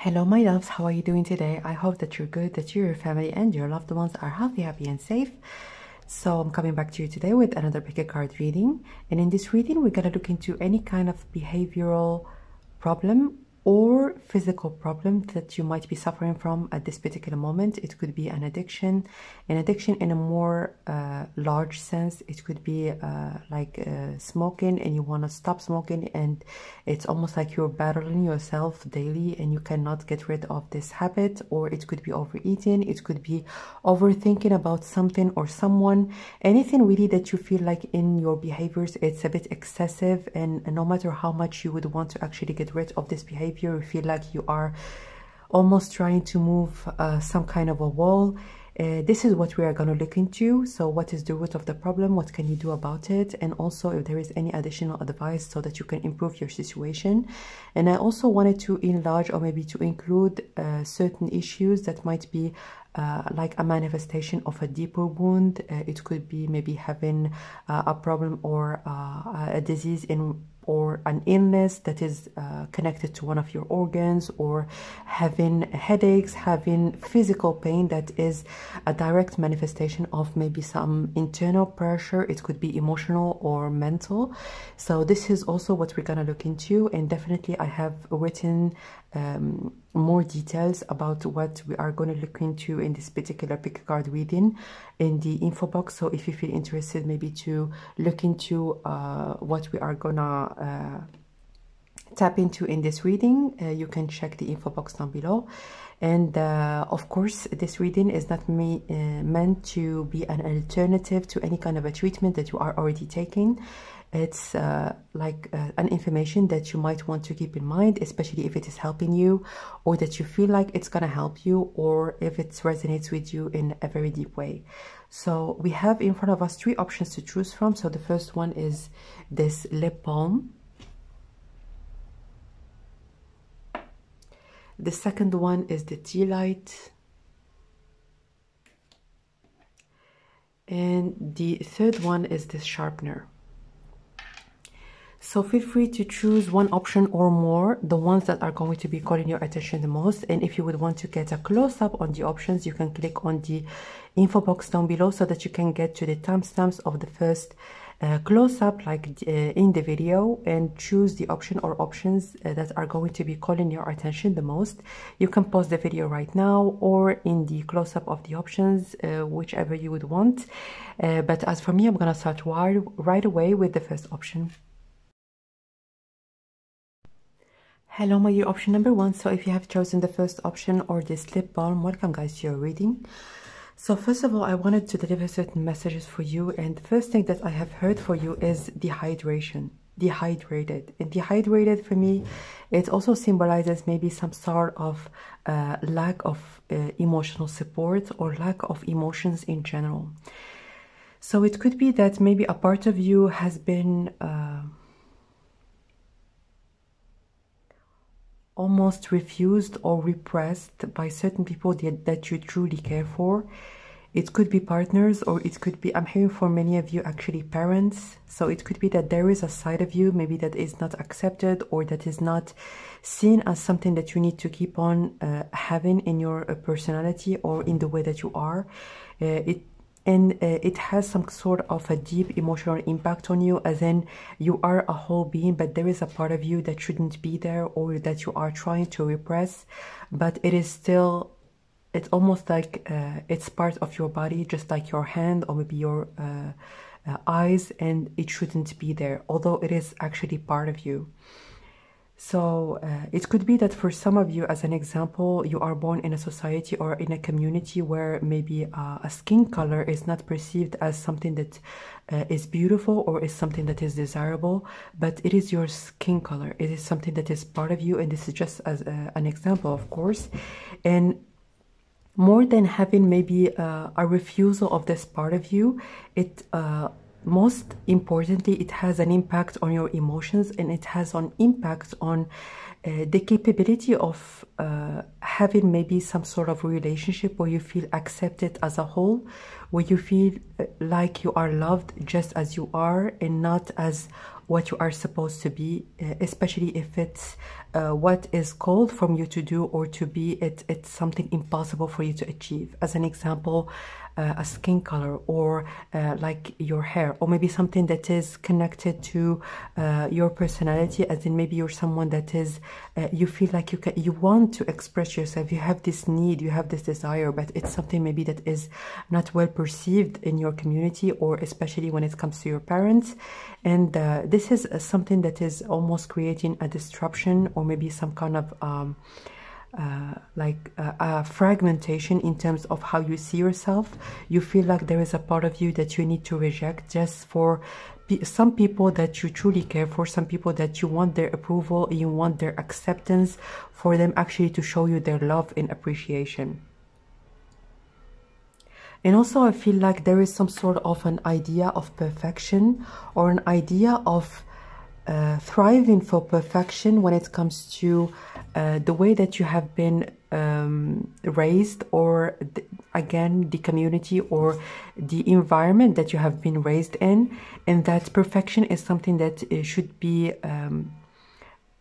Hello my loves, how are you doing today? I hope that you're good, that you, your family and your loved ones are healthy, happy and safe. So I'm coming back to you today with another pick a card reading, and in this reading we're going to look into any kind of behavioral problem or physical problem that you might be suffering from at this particular moment. It could be an addiction in a more large sense. It could be like smoking, and you want to stop smoking, and it's almost like you're battling yourself daily and you cannot get rid of this habit. Or it could be overeating, it could be overthinking about something or someone, anything really that you feel like in your behaviors it's a bit excessive, and no matter how much you would want to actually get rid of this behavior, you feel like you are almost trying to move some kind of a wall. This is what we are going to look into. So what is the root of the problem? What can you do about it? And also if there is any additional advice so that you can improve your situation. And I also wanted to enlarge or maybe to include certain issues that might be like a manifestation of a deeper wound. It could be maybe having a problem or a disease or an illness that is connected to one of your organs, or having headaches, having physical pain that is a direct manifestation of maybe some internal pressure. It could be emotional or mental. So this is also what we're gonna look into, and definitely I have written more details about what we are going to look into in this particular pick a card reading in the info box. So if you feel interested maybe to look into what we are gonna tap into in this reading, you can check the info box down below. And of course this reading is not meant to be an alternative to any kind of a treatment that you are already taking. It's like an information that you might want to keep in mind, especially if it is helping you, or that you feel like it's gonna help you, or if it resonates with you in a very deep way. So we have in front of us three options to choose from. So the first one is this lip balm. The second one is the tea light. And the third one is this sharpener. So feel free to choose one option or more, the ones that are going to be calling your attention the most. And if you would want to get a close-up on the options, you can click on the info box down below so that you can get to the timestamps of the first close-up like in the video, and choose the option or options that are going to be calling your attention the most. You can pause the video right now or in the close-up of the options, whichever you would want. But as for me, I'm gonna start right away with the first option. Hello my dear, option number one. So if you have chosen the first option or this lip balm, welcome guys to your reading. So first of all, I wanted to deliver certain messages for you, and the first thing that I have heard for you is dehydration, dehydrated. And dehydrated for me, it also symbolizes maybe some sort of lack of emotional support or lack of emotions in general. So it could be that maybe a part of you has been almost refused or repressed by certain people that you truly care for. It could be partners, or it could be, I'm hearing for many of you actually parents. So it could be that there is a side of you maybe that is not accepted, or that is not seen as something that you need to keep on having in your personality or in the way that you are. It has some sort of a deep emotional impact on you, as in you are a whole being, but there is a part of you that shouldn't be there, or that you are trying to repress, but it is still, it's almost like it's part of your body, just like your hand or maybe your eyes, and it shouldn't be there, although it is actually part of you. So it could be that for some of you, as an example, you are born in a society or in a community where maybe a skin color is not perceived as something that is beautiful or is something that is desirable, but it is your skin color. It is something that is part of you, and this is just as an example, of course. And more than having maybe a refusal of this part of you, most importantly, it has an impact on your emotions, and it has an impact on the capability of having maybe some sort of relationship where you feel accepted as a whole, where you feel like you are loved just as you are and not as what you are supposed to be, especially if it's what is called from you to do or to be, it's something impossible for you to achieve. As an example, a skin color, or like your hair, or maybe something that is connected to your personality, as in maybe you're someone that is you feel like you want to express yourself, you have this need, you have this desire, but it's something maybe that is not well perceived in your community, or especially when it comes to your parents. And this is something that is almost creating a disruption, or maybe some kind of like a fragmentation in terms of how you see yourself. You feel like there is a part of you that you need to reject just for some people that you truly care for, some people that you want their approval, you want their acceptance, for them actually to show you their love and appreciation. And also I feel like there is some sort of an idea of perfection, or an idea of thriving for perfection when it comes to the way that you have been raised, or again the community or the environment that you have been raised in, and that perfection is something that should be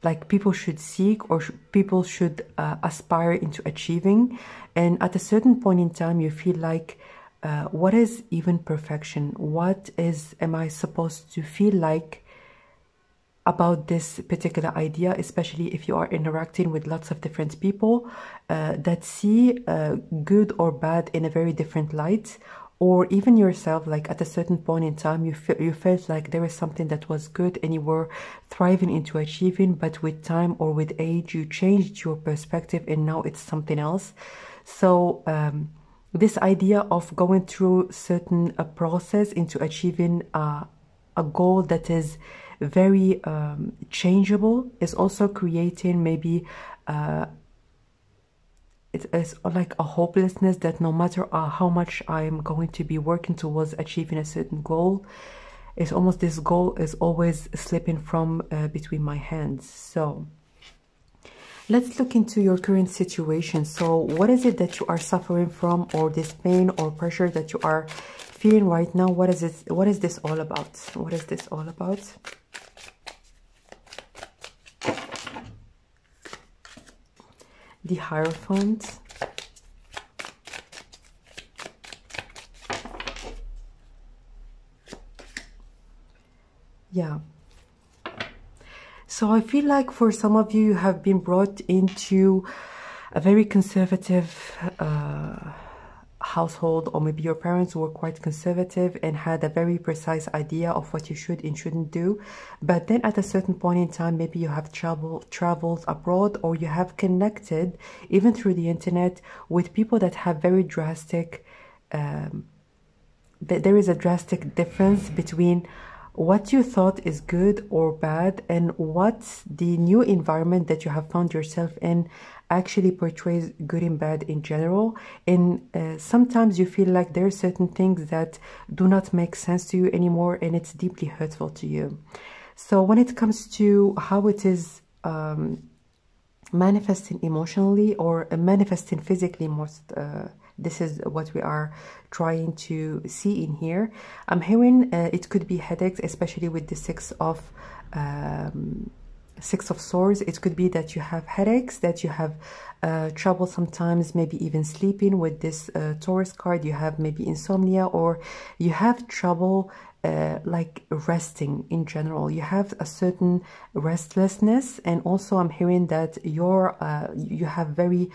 like people should seek, or people should aspire into achieving. And at a certain point in time you feel like what is even perfection? What am I supposed to feel like about this particular idea, especially if you are interacting with lots of different people that see good or bad in a very different light, or even yourself, like at a certain point in time you felt like there is something that was good and you were thriving into achieving, but with time or with age you changed your perspective and now it's something else. So this idea of going through certain process into achieving a goal that is very changeable is also creating maybe it's like a hopelessness, that no matter how much I'm going to be working towards achieving a certain goal, it's almost this goal is always slipping from between my hands. So let's look into your current situation. So what is it that you are suffering from, or this pain or pressure that you are feeling right now? What is it? What is this all about? What is this all about? The Hierophant. Yeah. So I feel like for some of you, you have been brought into a very conservative household, or maybe your parents were quite conservative and had a very precise idea of what you should and shouldn't do. But then at a certain point in time, maybe you have traveled abroad, or you have connected even through the internet with people that have very drastic there is a drastic difference between what you thought is good or bad and what the new environment that you have found yourself in actually portrays good and bad in general. And sometimes you feel like there are certain things that do not make sense to you anymore, and it's deeply hurtful to you. So when it comes to how it is manifesting emotionally or manifesting physically, this is what we are trying to see in here. I'm hearing it could be headaches, especially with the Six of Swords. It could be that you have headaches, that you have trouble sometimes maybe even sleeping. With this Taurus card, you have maybe insomnia, or you have trouble like resting in general. You have a certain restlessness, and also I'm hearing that you have very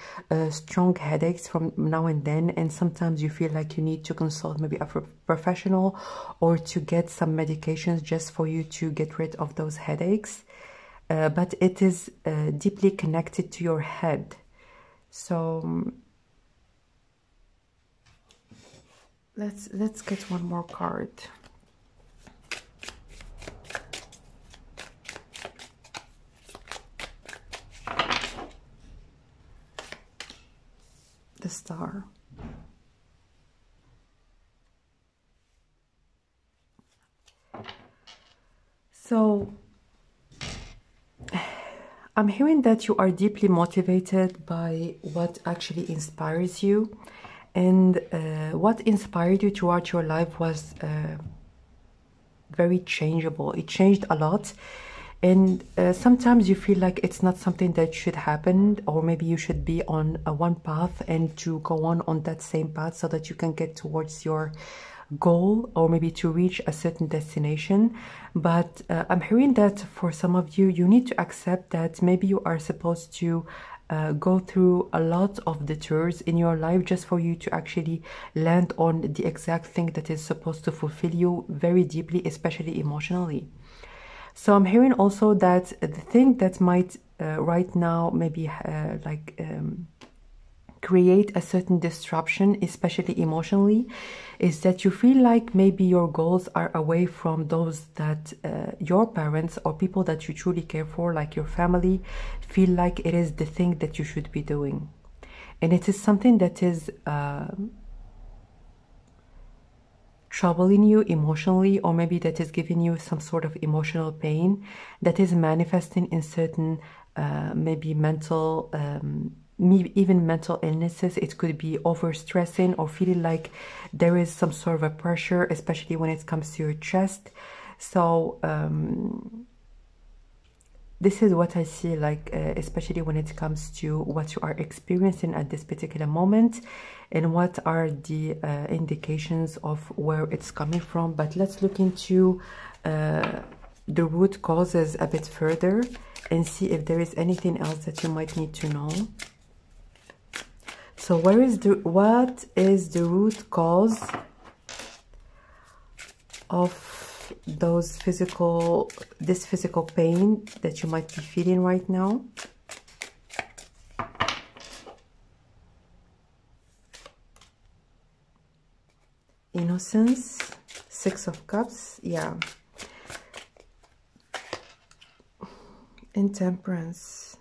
strong headaches from now and then, and sometimes you feel like you need to consult maybe a professional or to get some medications just for you to get rid of those headaches. But it is deeply connected to your head. So let's get one more card. The Star. So I'm hearing that you are deeply motivated by what actually inspires you, and what inspired you throughout your life was very changeable. It changed a lot, And sometimes you feel like it's not something that should happen, or maybe you should be on one path and to go on that same path so that you can get towards your goal, or maybe to reach a certain destination. But I'm hearing that for some of you, you need to accept that maybe you are supposed to go through a lot of detours in your life just for you to actually land on the exact thing that is supposed to fulfill you very deeply, especially emotionally. So I'm hearing also that the thing that might right now maybe create a certain disruption, especially emotionally, is that you feel like maybe your goals are away from those that your parents or people that you truly care for, like your family, feel like it is the thing that you should be doing. And it is something that is troubling you emotionally, or maybe that is giving you some sort of emotional pain that is manifesting in certain maybe mental even mental illnesses. It could be overstressing or feeling like there is some sort of a pressure, especially when it comes to your chest. So this is what I see, like especially when it comes to what you are experiencing at this particular moment, and what are the indications of where it's coming from. But let's look into the root causes a bit further and see if there is anything else that you might need to know. So what is the root cause of this physical pain that you might be feeling right now? Innocence, Six of Cups, yeah. Intemperance.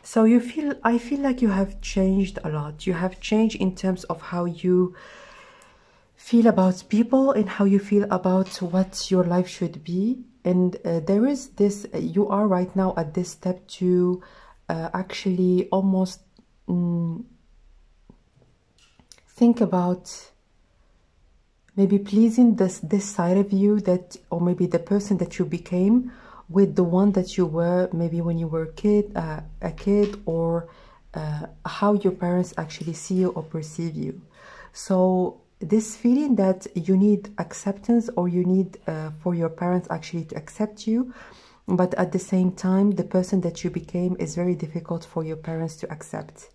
So I feel like you have changed a lot. You have changed in terms of how you feel about people and how you feel about what your life should be. And there is this, you are right now at this step to actually almost think about maybe pleasing this side of you, that, or maybe the person that you became with the one that you were maybe when you were a kid, or how your parents actually see you or perceive you. So this feeling that you need acceptance, or you need for your parents actually to accept you, but at the same time the person that you became is very difficult for your parents to accept,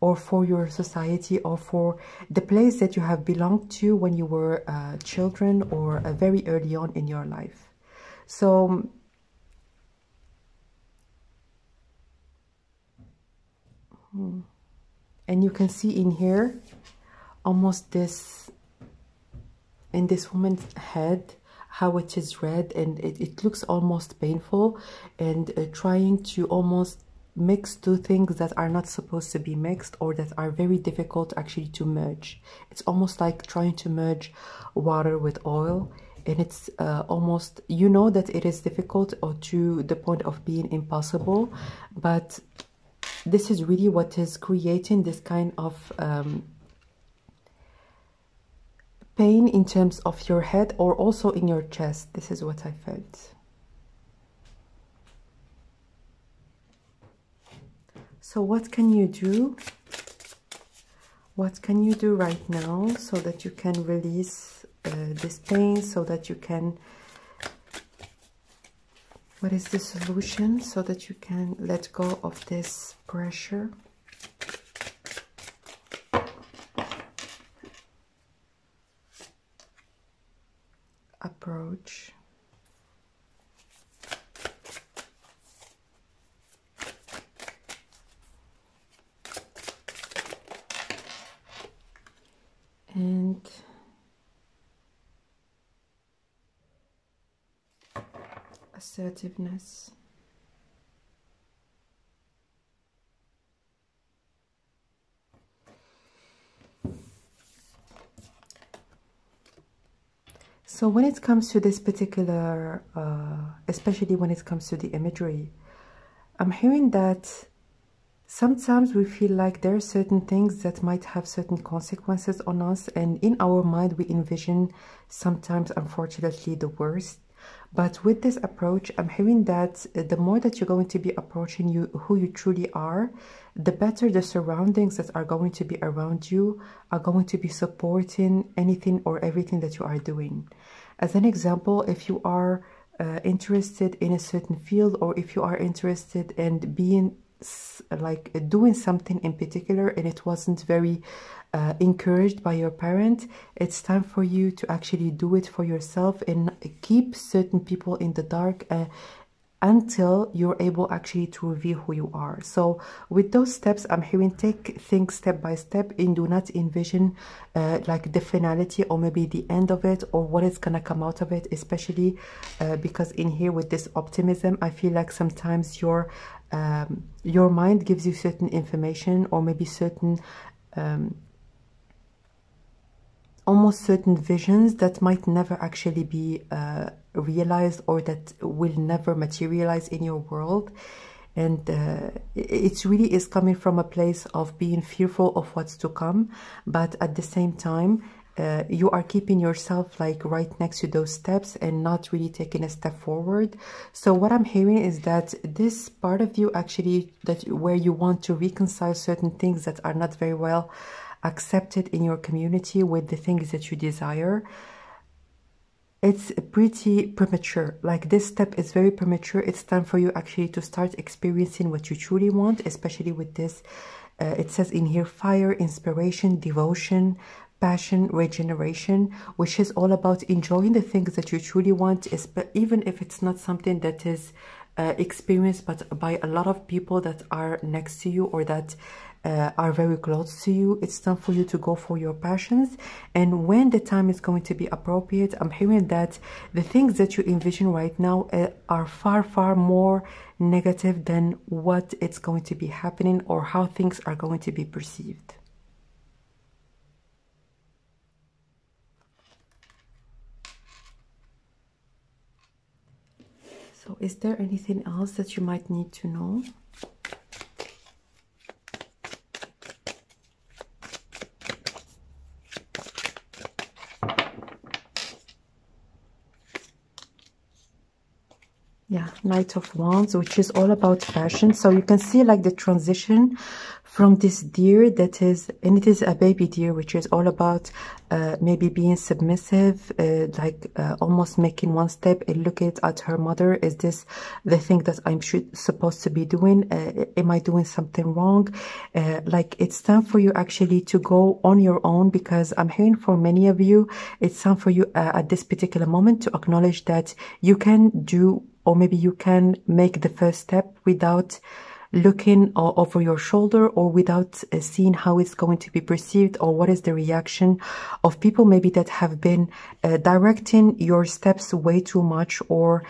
or for your society, or for the place that you have belonged to when you were children, or very early on in your life. So and you can see in here almost this, in this woman's head, how it is red, and it looks almost painful, and trying to almost mix two things that are not supposed to be mixed, or that are very difficult actually to merge. It's almost like trying to merge water with oil, and it's almost, you know that it is difficult, or to the point of being impossible, but this is really what is creating this kind of pain in terms of your head, or also in your chest. This is what I felt. So what can you do? What can you do right now so that you can release this pain, so that you can, what is the solution so that you can let go of this pressure? Approach. And assertiveness. So when it comes to this particular, especially when it comes to the imagery, I'm hearing that sometimes we feel like there are certain things that might have certain consequences on us, and in our mind we envision sometimes, unfortunately, the worst. But with this approach, I'm hearing that the more that you're going to be approaching who you truly are, the better the surroundings that are going to be around you are going to be supporting anything or everything that you are doing. As an example, if you are interested in a certain field, or if you are interested in being like doing something in particular and it wasn't very encouraged by your parent, it's time for you to actually do it for yourself and keep certain people in the dark until you're able actually to reveal who you are. So with those steps, I'm hearing take things step by step and do not envision like the finality or maybe the end of it or what is gonna come out of it, especially because in here with this optimism, I feel like sometimes your mind gives you certain information or maybe certain almost certain visions that might never actually be realized, or that will never materialize in your world. And it really is coming from a place of being fearful of what's to come, but at the same time you are keeping yourself like right next to those steps and not really taking a step forward. So what I'm hearing is that this part of you actually, that where you want to reconcile certain things that are not very well accepted in your community with the things that you desire, it's pretty premature. Like this step is very premature. It's time for you actually to start experiencing what you truly want, especially with this. It says in here fire, inspiration, devotion, passion, regeneration, which is all about enjoying the things that you truly want, even if it's not something that is experienced but by a lot of people that are next to you or that are very close to you. It's time for you to go for your passions, and when the time is going to be appropriate, I'm hearing that the things that you envision right now are far more negative than what it's going to be happening or how things are going to be perceived. So is there anything else that you might need to know? Yeah, Knight of Wands, which is all about passion. So you can see like the transition from this deer that is, and it is a baby deer, which is all about maybe being submissive, almost making one step and looking at her mother. Is this the thing that I'm supposed to be doing? Am I doing something wrong? Like it's time for you actually to go on your own, because I'm hearing for many of you, it's time for you at this particular moment to acknowledge that you can do, or maybe you can make the first step without looking over your shoulder, or without seeing how it's going to be perceived, or what is the reaction of people maybe that have been directing your steps way too much, or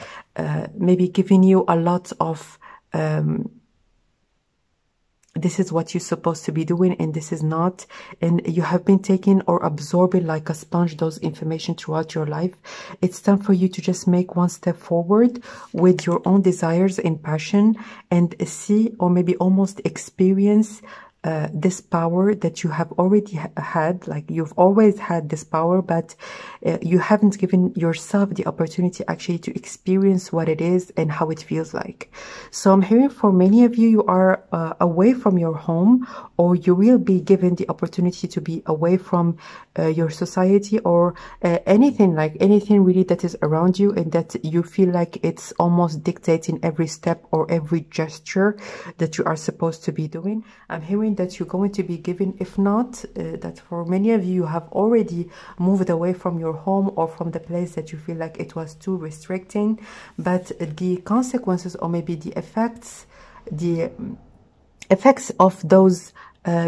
maybe giving you a lot of this is what you're supposed to be doing and this is not, and you have been taking or absorbing like a sponge those information throughout your life. It's time for you to just make one step forward with your own desires and passion, and see, or maybe almost experience this power that you have already had. Like you've always had this power, but you haven't given yourself the opportunity actually to experience what it is and how it feels like. So I'm hearing for many of you, you are away from your home, or you will be given the opportunity to be away from your society, or anything really that is around you, and that you feel like it's almost dictating every step or every gesture that you are supposed to be doing. I'm hearing that you're going to be given, if not that for many of you, you have already moved away from your home or from the place that you feel like it was too restricting, but the consequences, or maybe the effects of those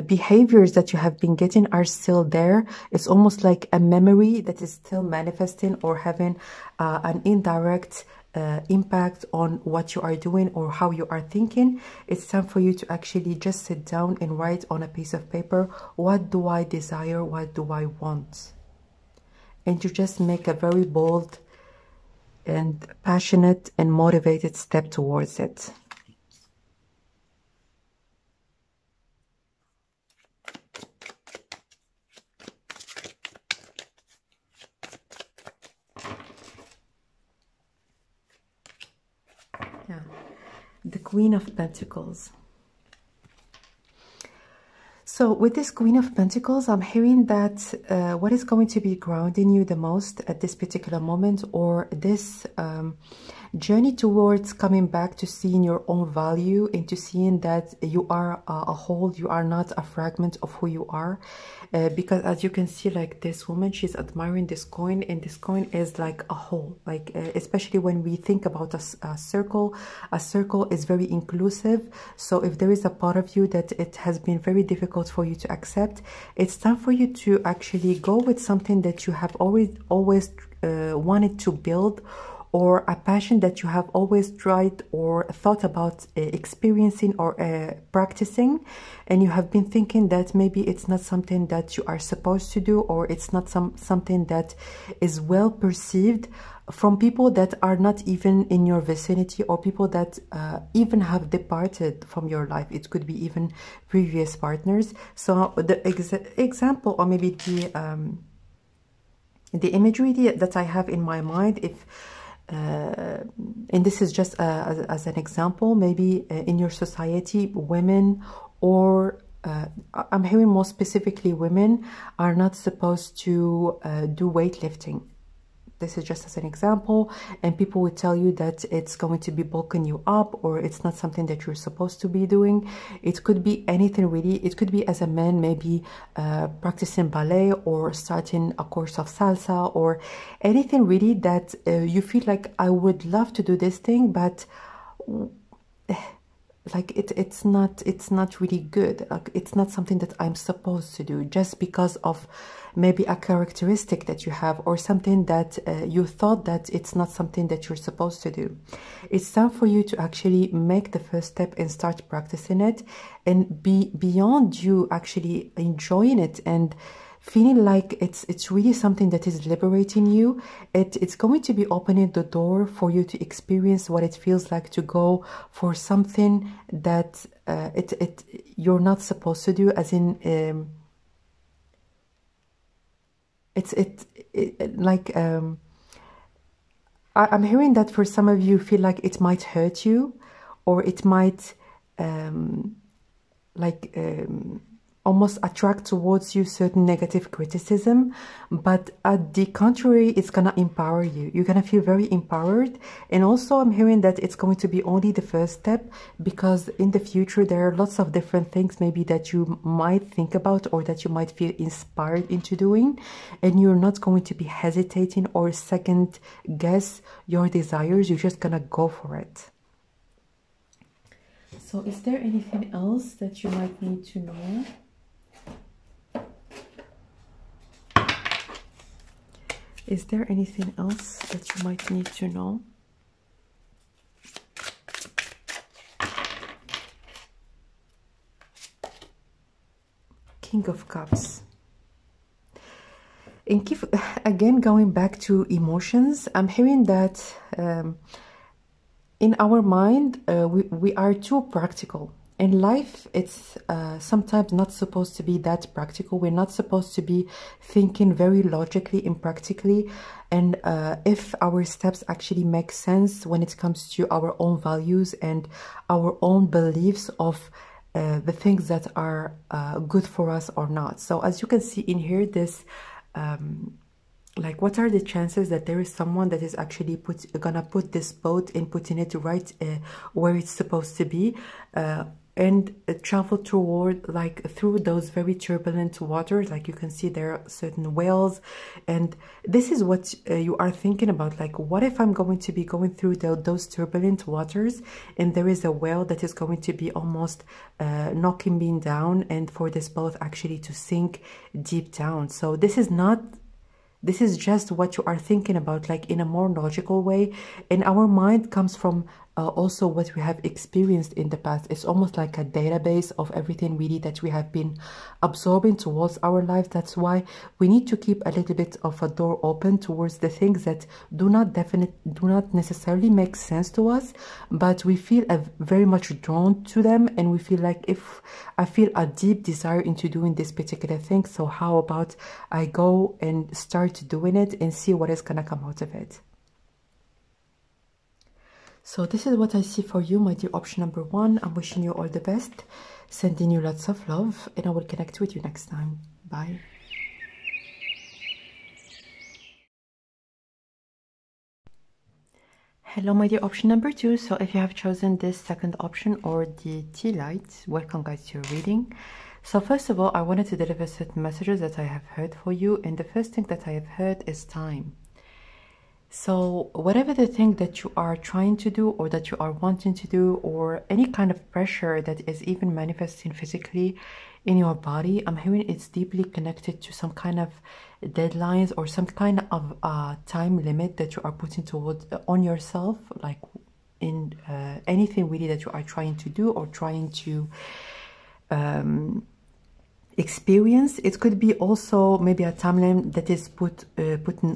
behaviors that you have been getting are still there. It's almost like a memory that is still manifesting or having an indirect impact on what you are doing or how you are thinking. It's time for you to actually just sit down and write on a piece of paper, what do I desire, what do I want? And you just make a very bold and passionate and motivated step towards it. The Queen of Pentacles. So with this Queen of Pentacles, I'm hearing that what is going to be grounding you the most at this particular moment, or this journey towards coming back to seeing your own value, into seeing that you are a whole, you are not a fragment of who you are. Because as you can see, like this woman, she's admiring this coin, and this coin is like a whole, like especially when we think about a circle is very inclusive. So if there is a part of you that it has been very difficult for you to accept, it's time for you to actually go with something that you have always wanted to build, or a passion that you have always tried or thought about experiencing or practicing, and you have been thinking that maybe it's not something that you are supposed to do, or it's not something that is well perceived from people that are not even in your vicinity, or people that even have departed from your life. It could be even previous partners. So the example, or maybe the imagery that I have in my mind, if and this is just as an example, maybe in your society, women, or I'm hearing more specifically women, are not supposed to do weightlifting. This is just as an example, and people will tell you that it's going to be bulking you up, or it's not something that you're supposed to be doing. It could be anything really. It could be, as a man, maybe practicing ballet, or starting a course of salsa, or anything really that you feel like, I would love to do this thing, but like it's not really good. Like, it's not something that I'm supposed to do, just because of maybe a characteristic that you have, or something that you thought that it's not something that you're supposed to do. It's time for you to actually make the first step and start practicing it, and be beyond you actually enjoying it and feeling like it's really something that is liberating you. It's going to be opening the door for you to experience what it feels like to go for something that you're not supposed to do, as in I'm hearing that for some of you feel like it might hurt you, or it might almost attract towards you certain negative criticism, but at the contrary, it's gonna empower you. You're gonna feel very empowered. And also I'm hearing that it's going to be only the first step, because in the future there are lots of different things maybe that you might think about, or that you might feel inspired into doing, and you're not going to be hesitating or second guess your desires. You're just gonna go for it. So is there anything else that you might need to know? Is there anything else that you might need to know? King of Cups. And again, going back to emotions, I'm hearing that in our mind, we are too practical. In life, it's sometimes not supposed to be that practical. We're not supposed to be thinking very logically and practically. And if our steps actually make sense when it comes to our own values and our own beliefs of the things that are good for us or not. So as you can see in here, this like, what are the chances that there is someone that is actually gonna put this boat and putting it right where it's supposed to be, and travel toward, like, through those very turbulent waters. Like, you can see there are certain whales, and this is what you are thinking about. Like, what if I'm going to be going through those turbulent waters, and there is a whale that is going to be almost knocking me down, and for this boat actually to sink deep down. So this is just what you are thinking about, like, in a more logical way. And our mind comes from also what we have experienced in the past. It's almost like a database of everything really that we have been absorbing towards our life. That's why we need to keep a little bit of a door open towards the things that do not necessarily make sense to us, but we feel very much drawn to them, and we feel like, if I feel a deep desire into doing this particular thing, so how about I go and start doing it and see what is gonna come out of it. So this is what I see for you, my dear option number 1. I'm wishing you all the best, sending you lots of love, and I will connect with you next time. Bye. Hello, my dear option number 2. So if you have chosen this second option or the tea light, welcome guys to your reading. So first of all, I wanted to deliver certain messages that I have heard for you, and the first thing that I have heard is time. So whatever the thing that you are trying to do or that you are wanting to do, or any kind of pressure that is even manifesting physically in your body, I'm hearing it's deeply connected to some kind of deadlines or some kind of time limit that you are putting towards on yourself, like in anything really that you are trying to do or trying to experience. It could be also maybe a timeline that is put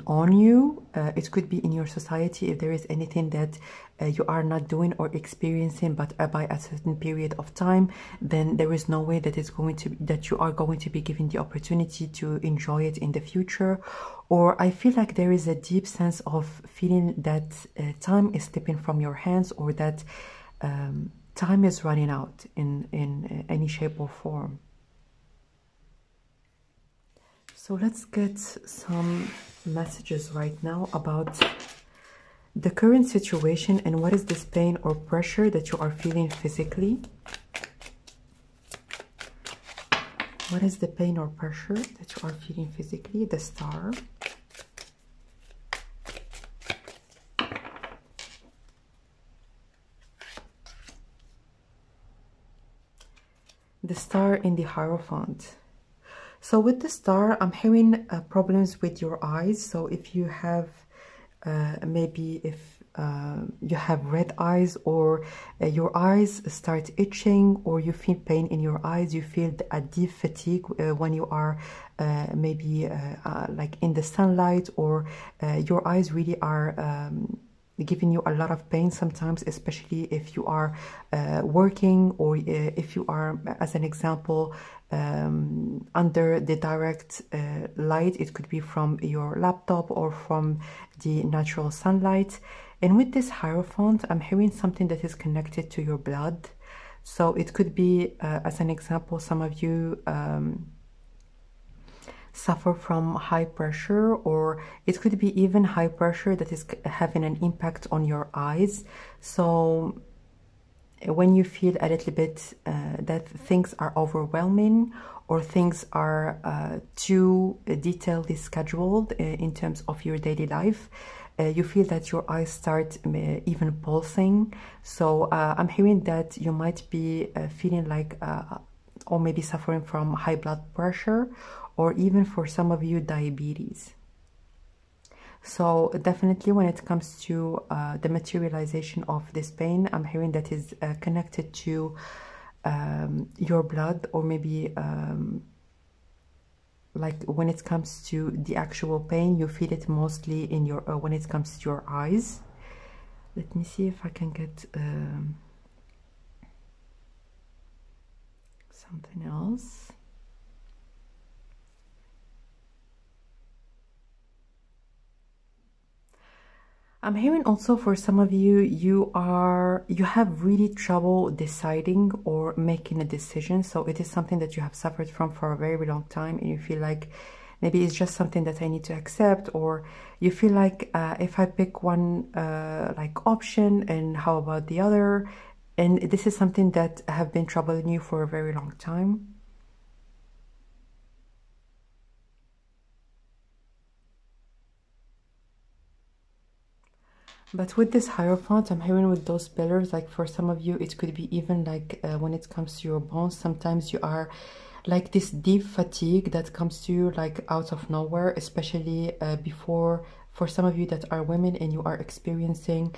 on you. It could be in your society if there is anything that you are not doing or experiencing, but by a certain period of time, then there is no way that you are going to be given the opportunity to enjoy it in the future. Or I feel like there is a deep sense of feeling that time is slipping from your hands, or that time is running out in any shape or form. So let's get some messages right now about the current situation and what is this pain or pressure that you are feeling physically. What is the pain or pressure that you are feeling physically? The Star. The Star in the Hierophant. So with the Star, I'm hearing problems with your eyes. So if you have, maybe if you have red eyes, or your eyes start itching, or you feel pain in your eyes, you feel a deep fatigue when you are maybe like in the sunlight, or your eyes really are giving you a lot of pain sometimes, especially if you are working, or if you are, as an example, under the direct light. It could be from your laptop or from the natural sunlight. And with this Hierophant, I'm hearing something that is connected to your blood. So it could be, as an example, some of you suffer from high pressure, or it could be even high pressure that is having an impact on your eyes. So when you feel a little bit that things are overwhelming, or things are too detailedly scheduled in terms of your daily life, you feel that your eyes start even pulsing. So I'm hearing that you might be feeling like, or maybe suffering from high blood pressure, or even for some of you, diabetes. So definitely when it comes to the materialization of this pain, I'm hearing that is connected to your blood, or maybe like when it comes to the actual pain, you feel it mostly in your when it comes to your eyes. Let me see if I can get something else. I'm hearing also for some of you, you have really trouble deciding or making a decision. So it is something that you have suffered from for a very long time, and you feel like maybe it's just something that I need to accept, or you feel like if I pick one like option, and how about the other? And this is something that have been troubling you for a very long time. But with this Hierophant, I'm hearing with those pillars, like for some of you, it could be even like when it comes to your bones, sometimes you are like this deep fatigue that comes to you like out of nowhere, especially before, for some of you that are women and you are experiencing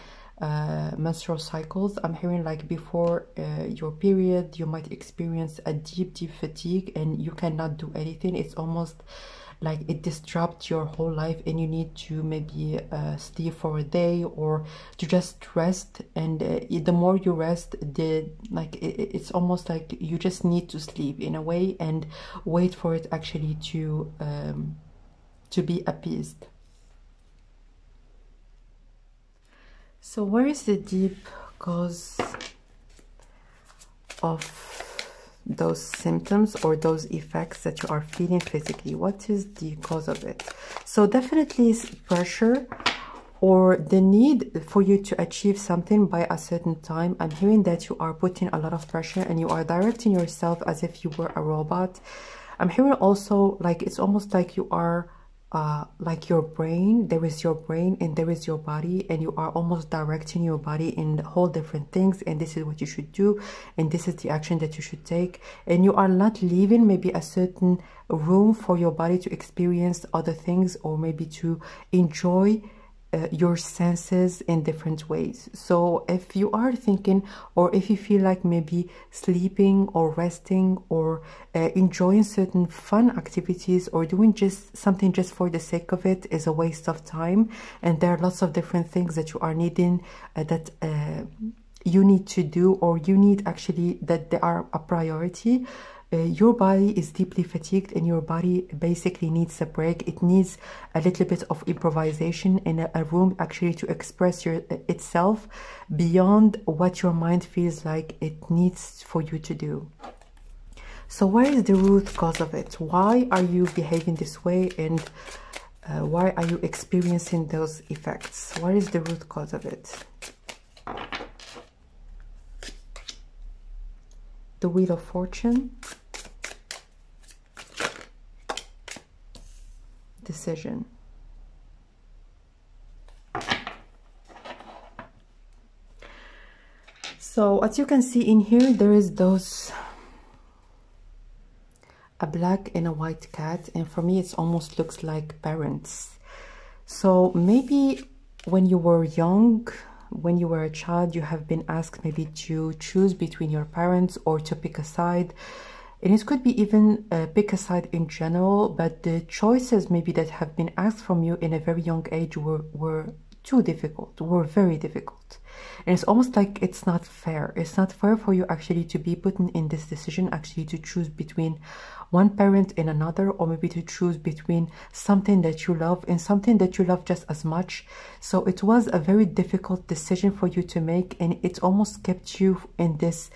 menstrual cycles. I'm hearing like before your period, you might experience a deep fatigue, and you cannot do anything. It's almost like it disrupts your whole life, and you need to maybe sleep for a day, or to just rest. And the more you rest, it's almost like you just need to sleep in a way, and wait for it actually to be appeased. So where is the deep cause of those symptoms or those effects that you are feeling physically? What is the cause of it? So definitely it's pressure or the need for you to achieve something by a certain time. I'm hearing that you are putting a lot of pressure and you are directing yourself as if you were a robot. I'm hearing also like it's almost like you are like your brain. There is your brain and there is your body, and you are almost directing your body in whole different things, and this is what you should do and this is the action that you should take, and you are not leaving maybe a certain room for your body to experience other things or maybe to enjoy your senses in different ways. So if you are thinking, or if you feel like maybe sleeping or resting or enjoying certain fun activities or doing just something just for the sake of it is a waste of time, and there are lots of different things that you are needing that you need to do, or you need actually that they are a priority. Your body is deeply fatigued and your body basically needs a break. It needs a little bit of improvisation in a room actually to express itself beyond what your mind feels like it needs for you to do. So where is the root cause of it? Why are you behaving this way, and why are you experiencing those effects? What is the root cause of it? The Wheel of Fortune. Decision. So as you can see in here, there is a black and a white cat, and for me it almost looks like parents. So maybe when you were young, when you were a child, you have been asked maybe to choose between your parents or to pick a side. And it could be even pick a side in general, but the choices maybe that have been asked from you in a very young age were too difficult, were very difficult. And it's almost like it's not fair. It's not fair for you actually to be put in this decision, actually to choose between one parent and another, or maybe to choose between something that you love and something that you love just as much. So it was a very difficult decision for you to make, and it almost kept you in this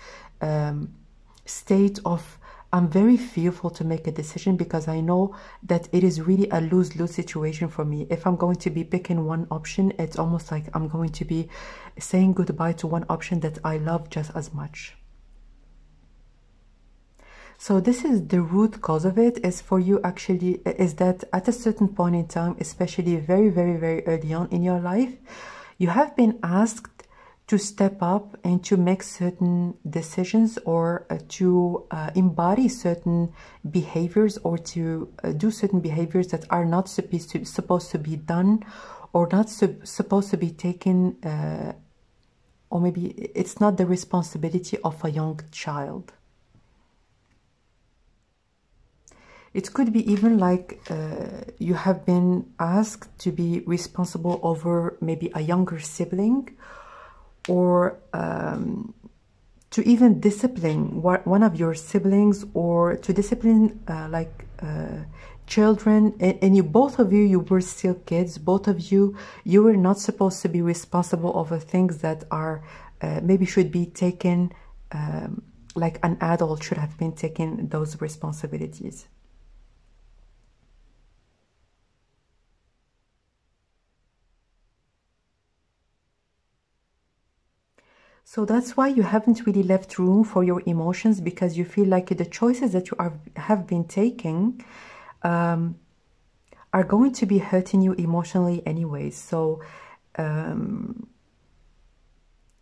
state of, I'm very fearful to make a decision because I know that it is really a lose-lose situation for me. If I'm going to be picking one option, it's almost like I'm going to be saying goodbye to one option that I love just as much. So this is the root cause of it, is for you actually, is that at a certain point in time, especially very, very, very early on in your life, you have been asked to step up and to make certain decisions, or to embody certain behaviors, or to do certain behaviors that are not supposed to be done, or not supposed to be taken, or maybe it's not the responsibility of a young child. It could be even like you have been asked to be responsible over maybe a younger sibling, or to even discipline one of your siblings, or to discipline children, and you, both of you were still kids. Both of you were not supposed to be responsible over things that are maybe should be taken, like an adult should have been taking those responsibilities. So that's why you haven't really left room for your emotions, because you feel like the choices that you have been taking are going to be hurting you emotionally anyways. So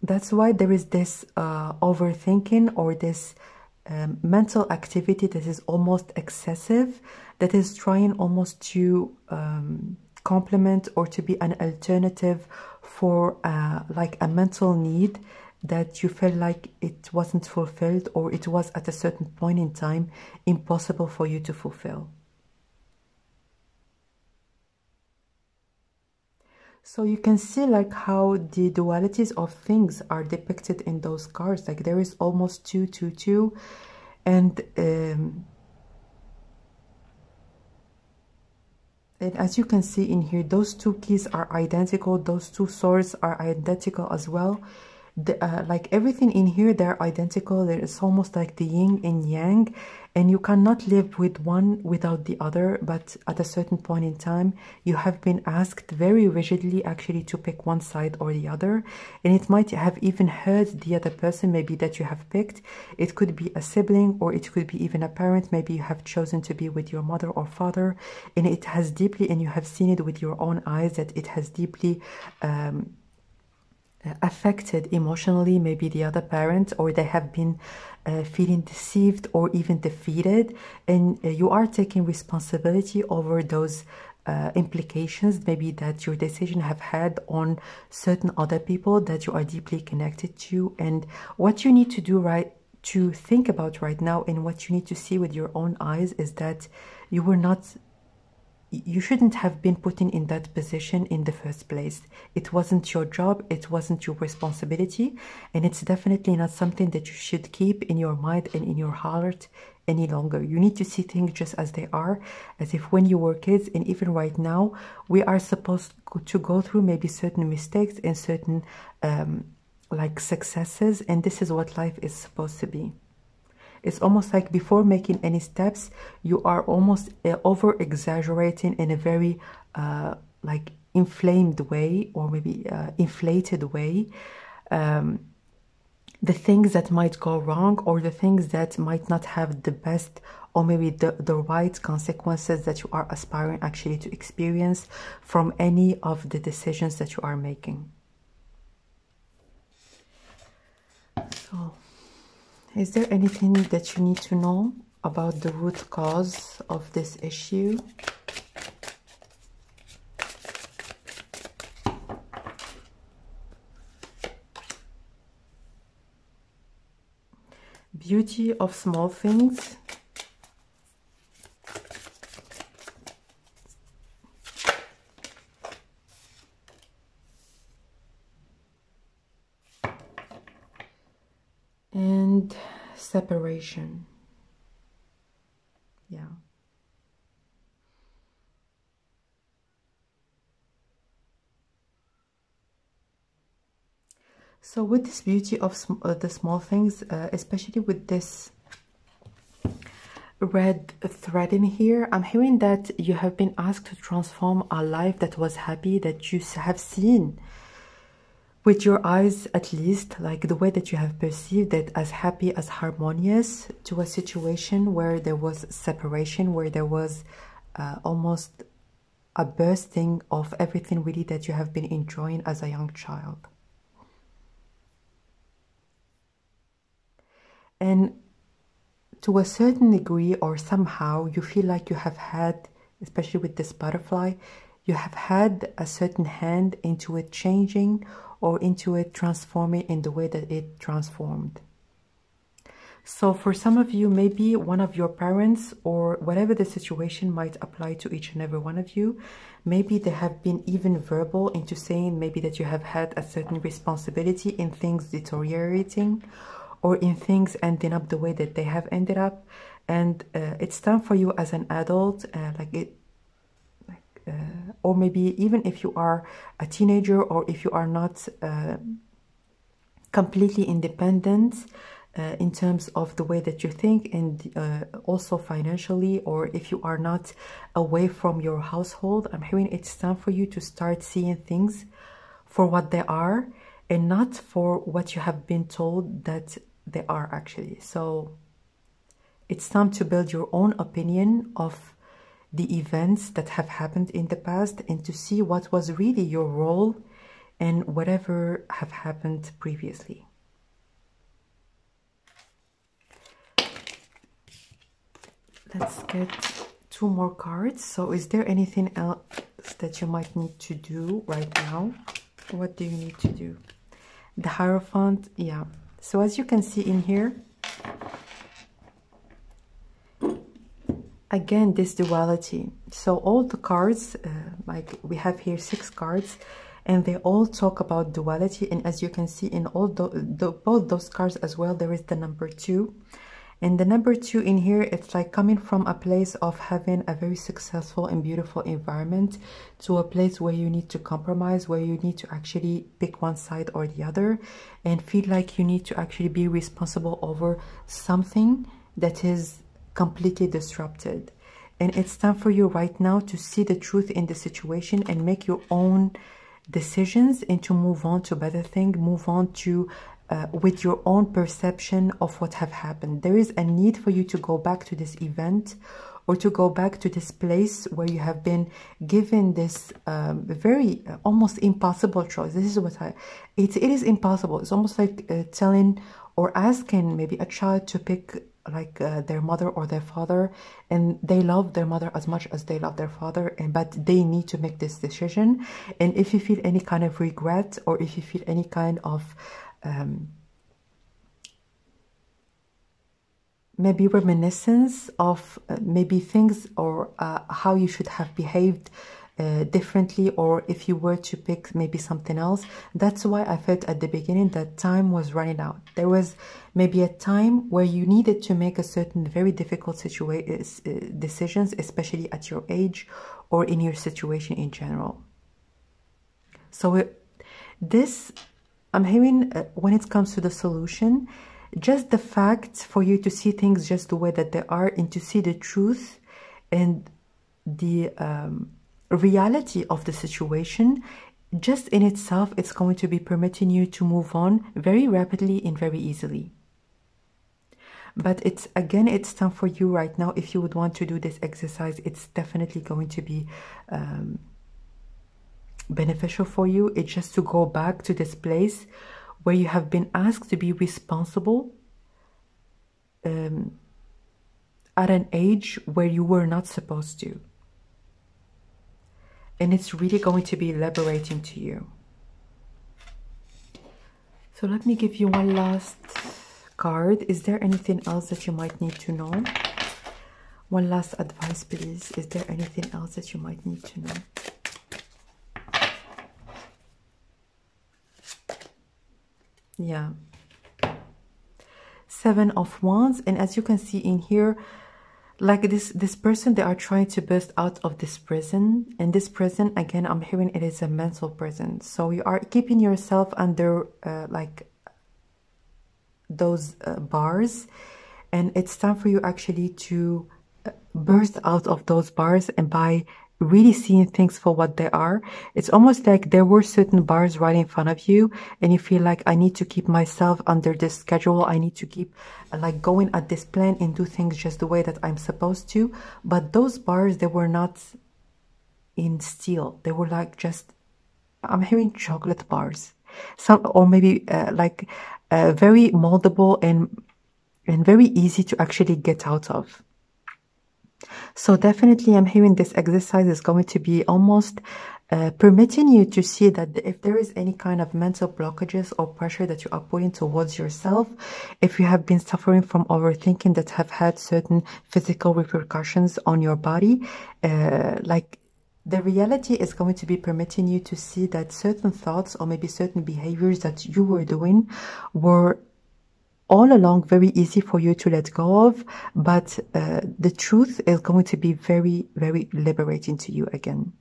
that's why there is this overthinking, or this mental activity that is almost excessive, that is trying almost to complement or to be an alternative for like a mental need that you felt like it wasn't fulfilled, or it was at a certain point in time impossible for you to fulfill. So you can see like how the dualities of things are depicted in those cards. Like there is almost 2, 2, 2, and And as you can see in here, those two keys are identical. Those two swords are identical as well. Like everything in here, they're identical. It's almost like the yin and yang, and you cannot live with one without the other. But at a certain point in time, you have been asked very rigidly actually to pick one side or the other, and it might have even hurt the other person maybe that you have picked. It could be a sibling, or it could be even a parent. Maybe you have chosen to be with your mother or father, and it has deeply, and you have seen it with your own eyes, that it has deeply affected emotionally maybe the other parent, or they have been feeling deceived or even defeated, and you are taking responsibility over those implications maybe that your decision have had on certain other people that you are deeply connected to. And what you need to do to think about right now, and what you need to see with your own eyes, is that you shouldn't have been put in that position in the first place. It wasn't your job, it wasn't your responsibility, and it's definitely not something that you should keep in your mind and in your heart any longer. You need to see things just as they are, as if when you were kids, and even right now, we are supposed to go through maybe certain mistakes and certain like successes, and this is what life is supposed to be. It's almost like before making any steps, you are almost over-exaggerating in a very like inflamed way, or maybe inflated way, the things that might go wrong, or the things that might not have the best, or maybe the right consequences that you are aspiring actually to experience from any of the decisions that you are making. So, is there anything that you need to know about the root cause of this issue? Beauty of small things. And separation. Yeah. So with this beauty of the small things, especially with this red thread in here, I'm hearing that you have been asked to transform a life that was happy, that you have seen with your eyes, at least, like the way that you have perceived it as happy, as harmonious, to a situation where there was separation, where there was almost a bursting of everything really that you have been enjoying as a young child. And to a certain degree, or somehow, you feel like you have had, especially with this butterfly, you have had a certain hand into it changing, or into it transforming in the way that it transformed. So for some of you, maybe one of your parents, or whatever the situation might apply to each and every one of you, maybe they have been even verbal into saying maybe that you have had a certain responsibility in things deteriorating, or in things ending up the way that they have ended up. And it's time for you as an adult, or maybe even if you are a teenager, or if you are not completely independent in terms of the way that you think, and also financially, or if you are not away from your household, I'm hearing it's time for you to start seeing things for what they are, and not for what you have been told that they are actually. So it's time to build your own opinion of the events that have happened in the past, and to see what was really your role in whatever have happened previously. Let's get two more cards. So is there anything else that you might need to do right now? What do you need to do? The Hierophant, yeah. So as you can see in here, again, this duality. So all the cards, like we have here 6 cards, and they all talk about duality. And as you can see in all both those cards as well, there is the number 2. And the number 2 in here, it's like coming from a place of having a very successful and beautiful environment to a place where you need to compromise, where you need to actually pick one side or the other and feel like you need to actually be responsible over something that is completely disrupted. And it's time for you right now to see the truth in the situation and make your own decisions and to move on to better things, move on to with your own perception of what have happened. There is a need for you to go back to this event or to go back to this place where you have been given this very almost impossible choice. This is what it is impossible. It's almost like telling or asking maybe a child to pick like their mother or their father, and they love their mother as much as they love their father, but they need to make this decision. And if you feel any kind of regret, or if you feel any kind of maybe reminiscence of maybe things or how you should have behaved differently, or if you were to pick maybe something else, that's why I felt at the beginning that time was running out. There was maybe a time where you needed to make a certain very difficult decisions, especially at your age or in your situation in general. So this, I'm hearing when it comes to the solution, just the fact for you to see things just the way that they are and to see the truth and the reality of the situation, just in itself, it's going to be permitting you to move on very rapidly and very easily. But it's, again, it's time for you right now, if you would want to do this exercise, it's definitely going to be beneficial for you. It's just to go back to this place where you have been asked to be responsible at an age where you were not supposed to. And it's really going to be liberating to you. So let me give you one last card. Is there anything else that you might need to know? One last advice, please. Is there anything else that you might need to know? Yeah. 7 of Wands. And as you can see in here, like this person, they are trying to burst out of this prison. And this prison, again, I'm hearing it is a mental prison. So you are keeping yourself under like those bars. And it's time for you actually to burst out of those bars, and by really seeing things for what they are. It's almost like there were certain bars right in front of you and you feel like, I need to keep myself under this schedule. I need to keep like going at this plan and do things just the way that I'm supposed to. But those bars, they were not in steel. They were like just, I'm hearing chocolate bars. Some, or maybe like very moldable and very easy to actually get out of. So definitely I'm hearing this exercise is going to be almost permitting you to see that if there is any kind of mental blockages or pressure that you are putting towards yourself, if you have been suffering from overthinking that have had certain physical repercussions on your body, like the reality is going to be permitting you to see that certain thoughts or maybe certain behaviors that you were doing were all along very easy for you to let go of, but the truth is going to be very, very liberating to you again.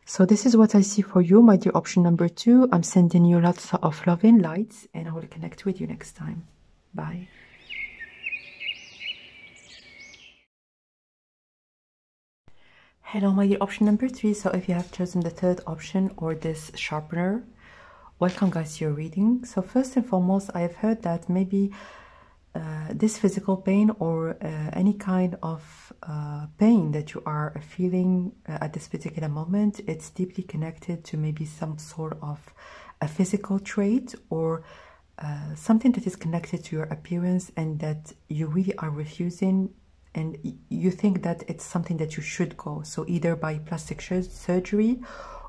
So this is what I see for you, my dear option number 2. I'm sending you lots of love and lights, and I will connect with you next time. Bye. Hello, my dear option number 3. So if you have chosen the 3rd option or this sharpener, welcome guys to your reading. So first and foremost, I have heard that maybe this physical pain or any kind of pain that you are feeling at this particular moment, it's deeply connected to maybe some sort of a physical trait or something that is connected to your appearance and that you really are refusing, and you think that it's something that you should go. So either by plastic surgery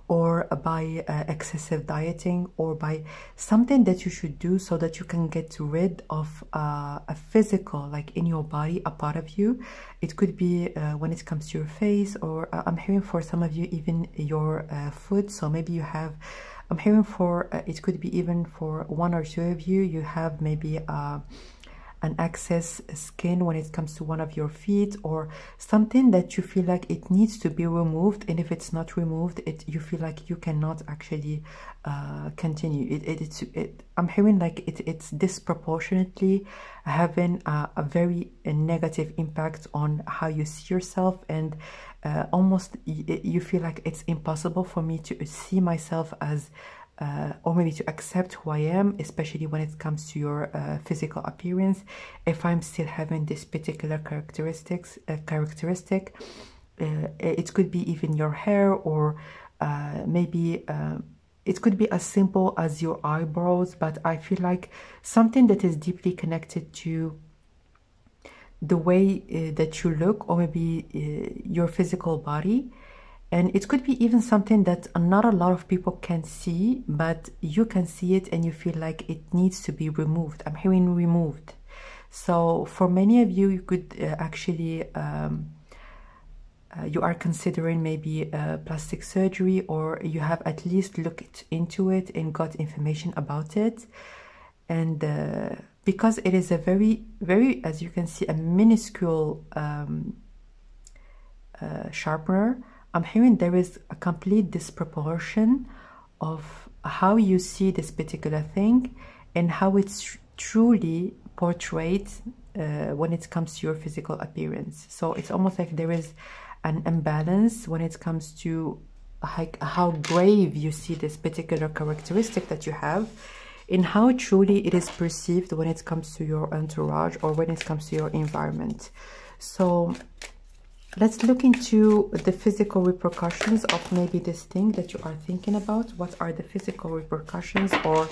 or by excessive dieting, or by something that you should do so that you can get rid of a physical, like in your body, a part of you. It could be when it comes to your face, or I'm hearing for some of you even your foot. So maybe you have, I'm hearing for, it could be even for 1 or 2 of you, you have maybe an excess skin when it comes to one of your feet, or something that you feel like it needs to be removed, and if it's not removed, you feel like you cannot actually continue. I'm hearing like it's disproportionately having a very negative impact on how you see yourself, and almost you feel like it's impossible for me to see myself as or maybe to accept who I am, especially when it comes to your physical appearance, if I'm still having this particular characteristic. It could be even your hair, or maybe it could be as simple as your eyebrows, but I feel like something that is deeply connected to the way that you look, or maybe your physical body. And it could be even something that not a lot of people can see, but you can see it and you feel like it needs to be removed. I'm hearing removed. So for many of you, you could actually, you are considering maybe plastic surgery, or you have at least looked into it and got information about it. And because it is a very, very, as you can see, a minuscule sharpener, I'm hearing there is a complete disproportion of how you see this particular thing and how it's truly portrayed when it comes to your physical appearance. So it's almost like there is an imbalance when it comes to how grave you see this particular characteristic that you have, and how truly it is perceived when it comes to your entourage or when it comes to your environment. So let's look into the physical repercussions of maybe this thing that you are thinking about. What are the physical repercussions or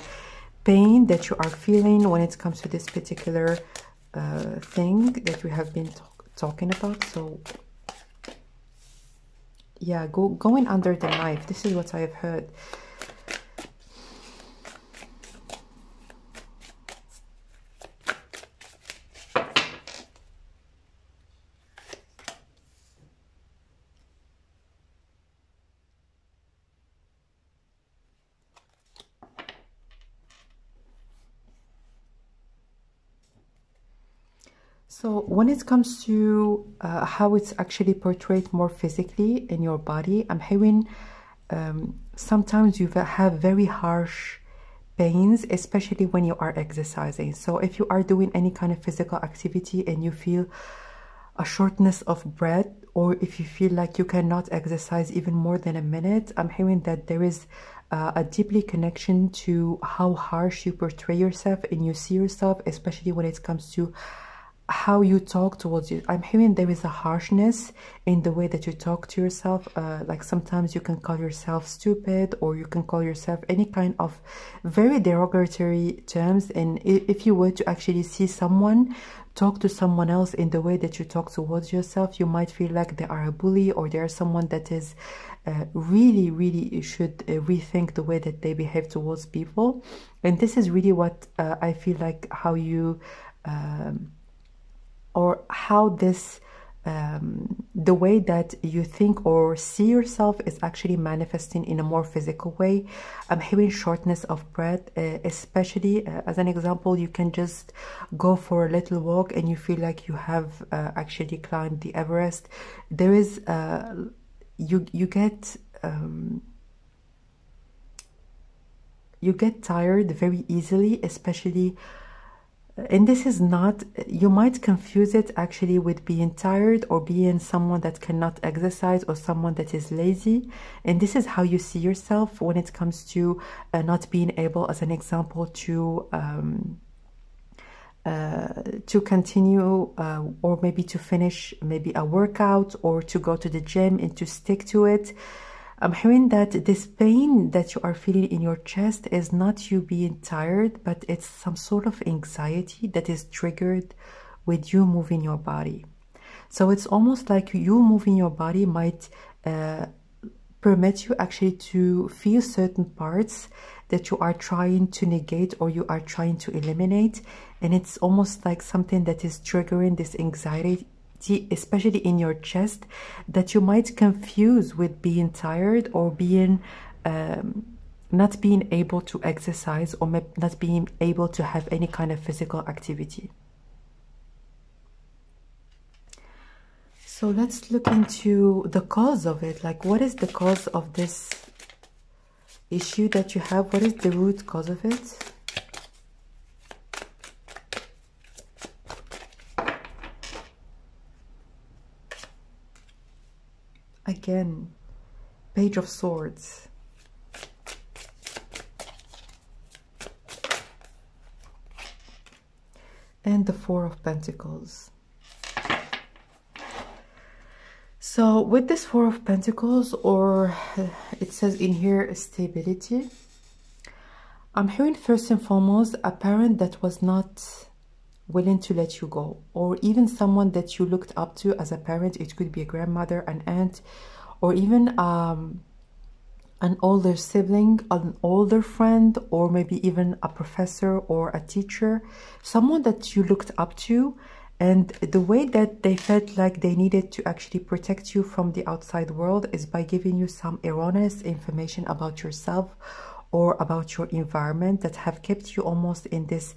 pain that you are feeling when it comes to this particular thing that we have been talking about? So yeah, going under the knife. This is what I have heard. So when it comes to how it's actually portrayed more physically in your body, I'm hearing sometimes you have very harsh pains, especially when you are exercising. So if you are doing any kind of physical activity and you feel a shortness of breath, or if you feel like you cannot exercise even more than a minute, I'm hearing that there is a deeply connection to how harsh you portray yourself and you see yourself, especially when it comes to how you talk towards you. I'm hearing there is a harshness in the way that you talk to yourself. Like sometimes you can call yourself stupid, or you can call yourself any kind of very derogatory terms. And if you were to actually see someone talk to someone else in the way that you talk towards yourself, you might feel like they are a bully, or they are someone that is really should rethink the way that they behave towards people. And this is really what I feel like how you or how this the way that you think or see yourself is actually manifesting in a more physical way. I'm hearing shortness of breath, especially as an example, you can just go for a little walk and you feel like you have actually climbed the Everest. There is you get tired very easily, especially. And this is not, you might confuse it actually with being tired or being someone that cannot exercise or someone that is lazy. And this is how you see yourself when it comes to not being able, as an example, to continue or maybe to finish maybe a workout, or to go to the gym and to stick to it. I'm hearing that this pain that you are feeling in your chest is not you being tired, but it's some sort of anxiety that is triggered with you moving your body. So it's almost like you moving your body might permit you actually to feel certain parts that you are trying to negate or you are trying to eliminate. And it's almost like something that is triggering this anxiety, especially in your chest, that you might confuse with being tired or being not being able to exercise, or not being able to have any kind of physical activity. So let's look into the cause of it. Like, what is the cause of this issue that you have? What is the root cause of it? Again, Page of Swords. And the Four of Pentacles. So with this Four of Pentacles, or it says in here stability, I'm hearing first and foremost a parent that was not willing to let you go, or even someone that you looked up to as a parent. It could be a grandmother, an aunt, or even an older sibling, an older friend, or maybe even a professor or a teacher, someone that you looked up to. And the way that they felt like they needed to actually protect you from the outside world is by giving you some erroneous information about yourself or about your environment that have kept you almost in this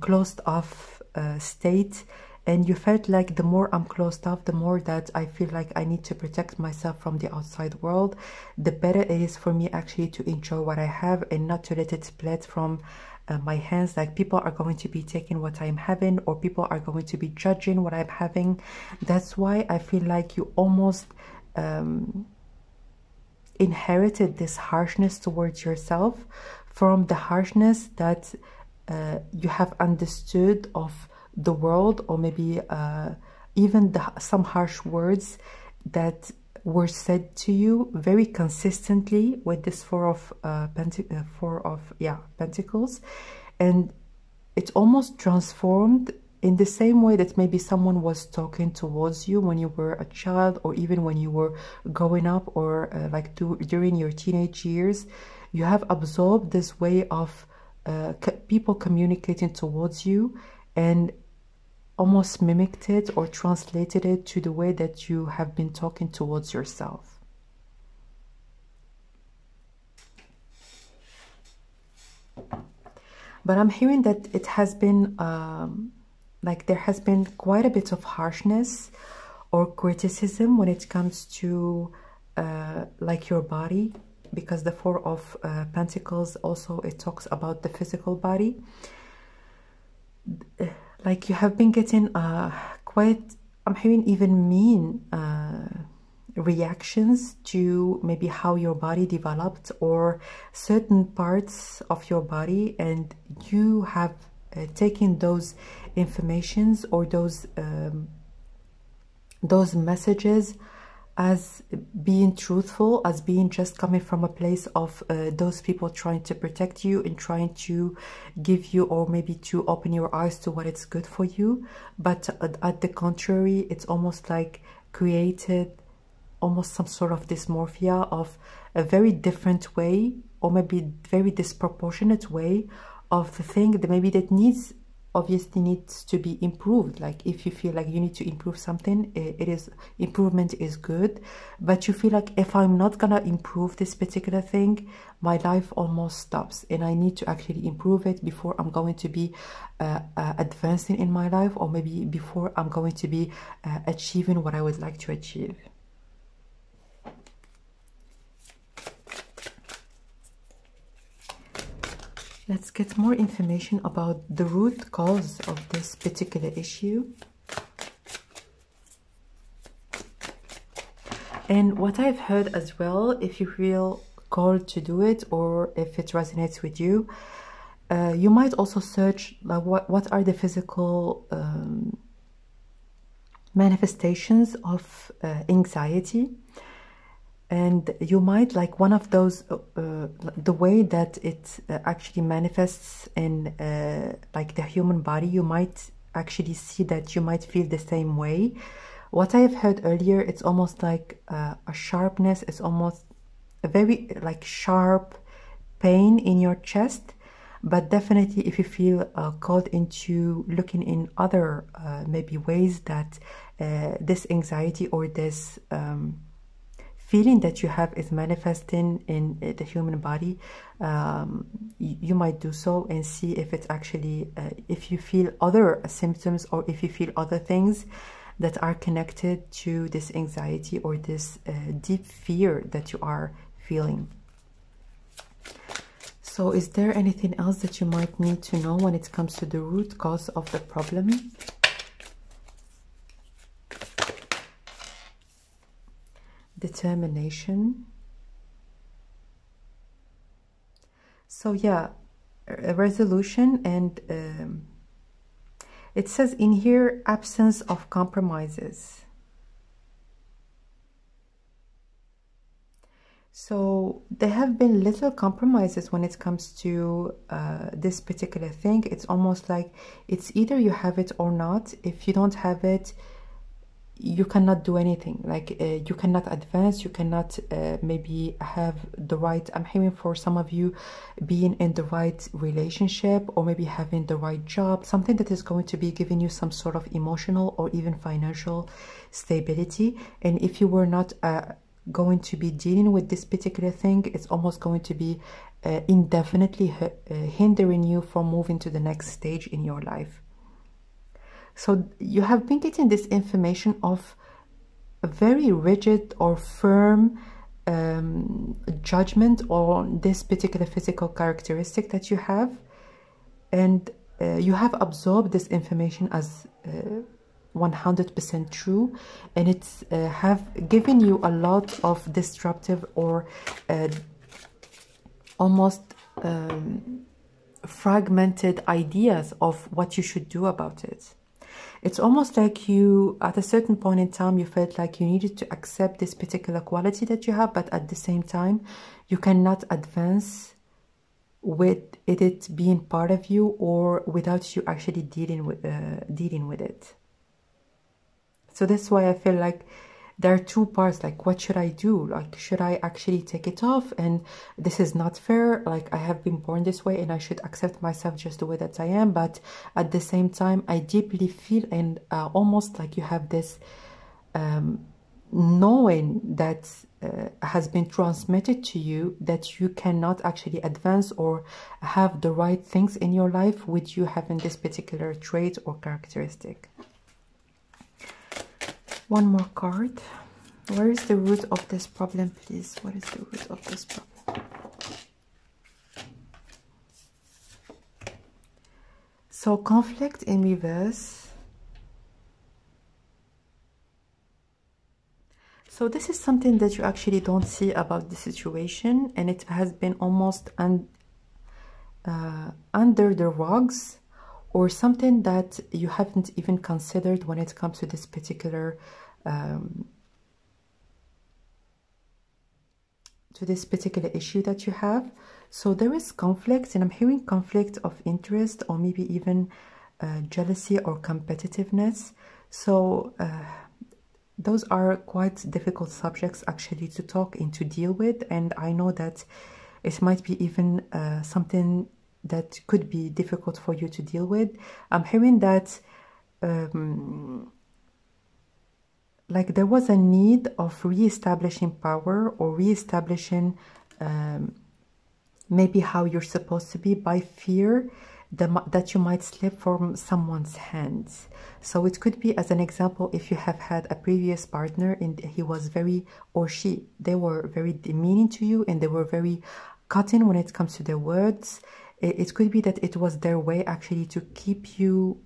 closed off state. And you felt like the more I'm closed off, the more that I feel like I need to protect myself from the outside world, the better it is for me actually to enjoy what I have and not to let it split from my hands. Like, people are going to be taking what I'm having, or people are going to be judging what I'm having. That's why I feel like you almost inherited this harshness towards yourself from the harshness that you have understood of the world, or maybe even some harsh words that were said to you very consistently with this Four of Pentacles, and it's almost transformed in the same way that maybe someone was talking towards you when you were a child, or even when you were growing up, or during your teenage years. You have absorbed this way of people communicating towards you, and almost mimicked it or translated it to the way that you have been talking towards yourself. But I'm hearing that it has been like there has been quite a bit of harshness or criticism when it comes to like your body, because the Four of Pentacles also, it talks about the physical body. Like, you have been getting quite, I'm hearing even mean reactions to maybe how your body developed, or certain parts of your body, and you have taken those informations or those messages as being truthful, as being just coming from a place of those people trying to protect you and trying to give you, or maybe to open your eyes to what is good for you. But at the contrary, it's almost like created almost some sort of dysmorphia of a very different way, or maybe very disproportionate way of the thing that maybe that obviously needs to be improved. Like, if you feel like you need to improve something, improvement is good, but you feel like, if I'm not gonna improve this particular thing, my life almost stops, and I need to actually improve it before I'm going to be advancing in my life, or maybe before I'm going to be achieving what I would like to achieve. Let's get more information about the root cause of this particular issue. And what I've heard as well, if you feel called to do it, or if it resonates with you, you might also search like what are the physical manifestations of anxiety. And you might, like, one of those, the way that it actually manifests in like the human body, you might actually see that you might feel the same way. What I have heard earlier, it's almost like a sharpness, it's almost a very like sharp pain in your chest. But definitely, if you feel called into looking in other maybe ways that this anxiety or this feeling that you have is manifesting in the human body, you might do so and see if it's actually, if you feel other symptoms, or if you feel other things that are connected to this anxiety or this deep fear that you are feeling. So is there anything else that you might need to know when it comes to the root cause of the problem? Determination. So yeah, a resolution, and it says in here absence of compromises. So there have been little compromises when it comes to this particular thing. It's almost like it's either you have it or not. If you don't have it, you cannot do anything. Like you cannot advance, you cannot maybe have the right, I'm hearing for some of you, being in the right relationship, or maybe having the right job, something that is going to be giving you some sort of emotional or even financial stability. And if you were not going to be dealing with this particular thing, it's almost going to be indefinitely hindering you from moving to the next stage in your life. So you have been getting this information of a very rigid or firm judgment on this particular physical characteristic that you have, and you have absorbed this information as 100% true, and it's have given you a lot of disruptive or almost fragmented ideas of what you should do about it. It's almost like you, at a certain point in time, you felt like you needed to accept this particular quality that you have, but at the same time, you cannot advance with it being part of you, or without you actually dealing with it. So that's why I feel like there are two parts. Like, what should I do? Like, should I actually take it off? And this is not fair. Like, I have been born this way and I should accept myself just the way that I am. But at the same time, I deeply feel, and almost like you have this knowing that has been transmitted to you, that you cannot actually advance or have the right things in your life with you having this particular trait or characteristic. One more card. Where is the root of this problem, please? What is the root of this problem? So, conflict in reverse. So this is something that you actually don't see about the situation, and it has been almost under the rugs, or something that you haven't even considered when it comes to this particular issue that you have. So there is conflict, and I'm hearing conflict of interest, or maybe even jealousy or competitiveness. So those are quite difficult subjects actually to talk and to deal with, and I know that it might be even something that could be difficult for you to deal with. I'm hearing that like there was a need of re-establishing power, or re-establishing maybe how you're supposed to be, by fear that you might slip from someone's hands. So it could be, as an example, if you have had a previous partner and he was very, or she, they were very demeaning to you, and they were very cutting when it comes to their words. It could be that it was their way actually to keep you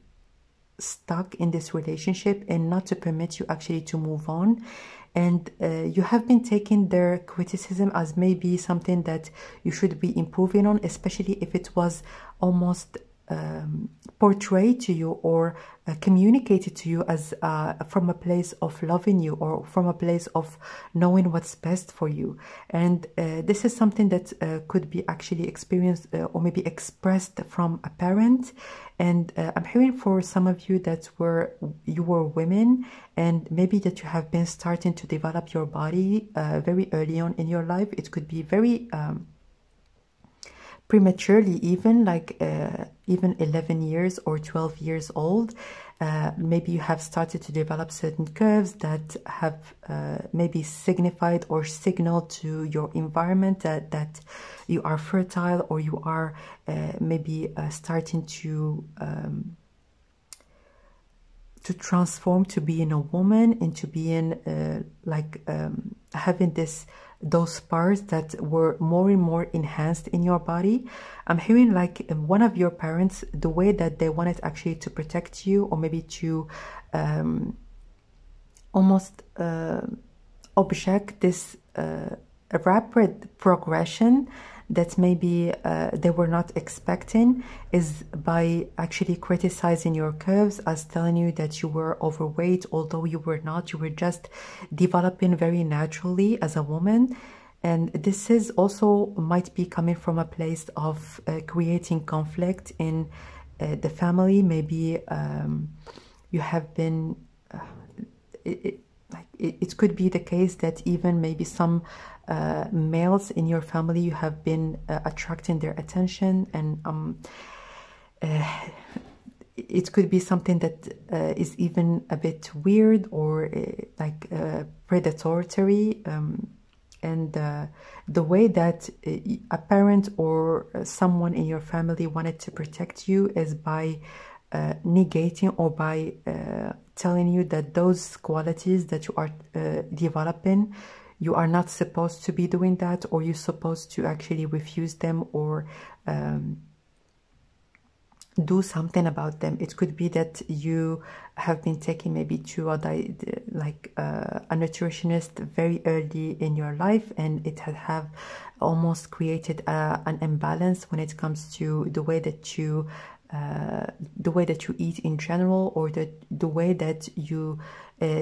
stuck in this relationship and not to permit you actually to move on. And you have been taking their criticism as maybe something that you should be improving on, especially if it was almost portrayed to you or communicated to you as from a place of loving you, or from a place of knowing what's best for you. And this is something that could be actually experienced or maybe expressed from a parent. And I'm hearing for some of you that you were women, and maybe that you have been starting to develop your body very early on in your life. It could be very prematurely, even like even 11 years or 12 years old. Maybe you have started to develop certain curves that have maybe signified or signaled to your environment that you are fertile, or you are maybe starting to to transform, to be in a woman, into being having those parts that were more and more enhanced in your body. I'm hearing like one of your parents, the way that they wanted actually to protect you, or maybe to almost object this rapid progression that maybe they were not expecting, is by actually criticizing your curves, as telling you that you were overweight, although you were not. You were just developing very naturally as a woman. And this is also might be coming from a place of creating conflict in the family. Maybe you have been it could be the case that even maybe some males in your family, you have been attracting their attention, and it could be something that is even a bit weird, or predatory, and the way that a parent or someone in your family wanted to protect you is by negating, or by telling you that those qualities that you are developing, you are not supposed to be doing that, or you're supposed to actually refuse them, or do something about them. It could be that you have been taking maybe to a nutritionist very early in your life, and it have almost created an imbalance when it comes to the way that you eat in general, or the way that you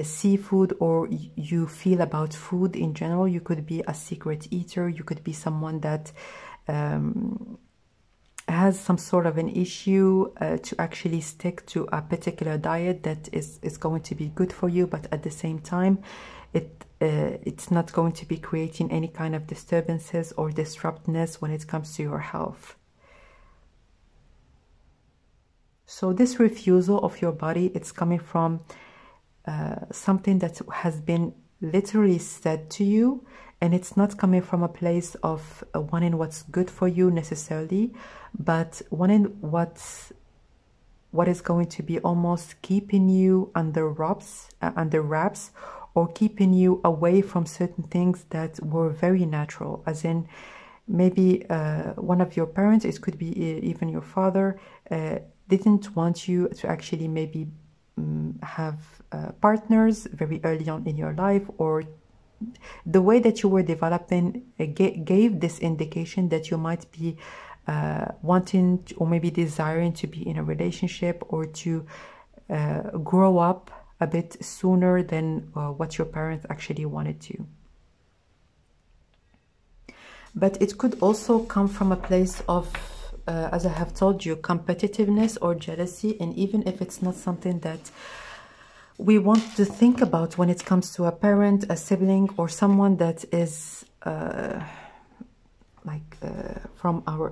see food, or you feel about food in general. You could be a secret eater. You could be someone that has some sort of an issue to actually stick to a particular diet that is going to be good for you, but at the same time it's not going to be creating any kind of disturbances or disruptness when it comes to your health. So this refusal of your body, it's coming from something that has been literally said to you, and it's not coming from a place of wanting what's good for you necessarily, but wanting what is going to be almost keeping you under wraps, or keeping you away from certain things that were very natural. As in, maybe one of your parents, it could be even your father, didn't want you to actually maybe have partners very early on in your life, or the way that you were developing gave this indication that you might be wanting or maybe desiring to be in a relationship, or to grow up a bit sooner than what your parents actually wanted to. But it could also come from a place of as I have told you, competitiveness or jealousy. And even if it's not something that we want to think about when it comes to a parent, a sibling, or someone that is from our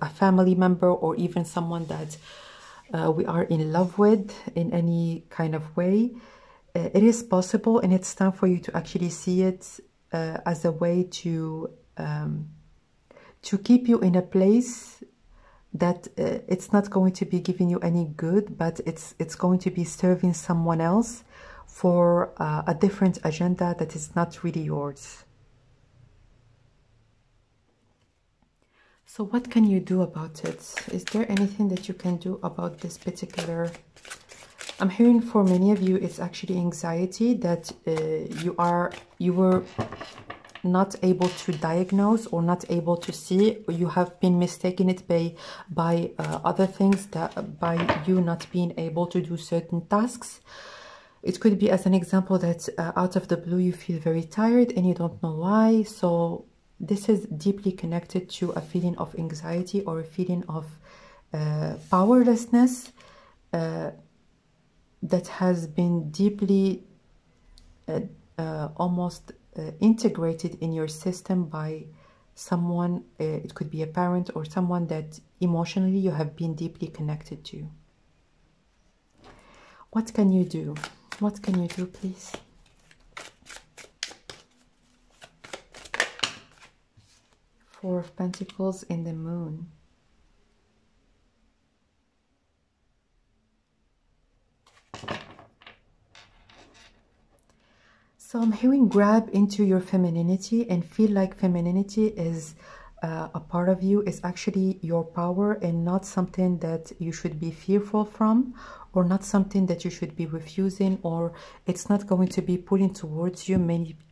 a family member, or even someone that we are in love with in any kind of way, it is possible, and it's time for you to actually see it as a way to keep you in a place that it's not going to be giving you any good, but it's going to be serving someone else for a different agenda that is not really yours. So what can you do about it? Is there anything that you can do about this particular... I'm hearing for many of you, it's actually anxiety that you were not able to diagnose, or not able to see, or you have been mistaken it by other things, that by you not being able to do certain tasks. It could be, as an example, that out of the blue you feel very tired and you don't know why. So this is deeply connected to a feeling of anxiety, or a feeling of powerlessness that has been deeply almost integrated in your system by someone. It could be a parent, or someone that emotionally you have been deeply connected to. What can you do? What can you do, please? Four of Pentacles in the Moon. So I'm hearing grab into your femininity and feel like femininity is a part of you, is actually your power and not something that you should be fearful from, or not something that you should be refusing, or it's not going to be pulling towards you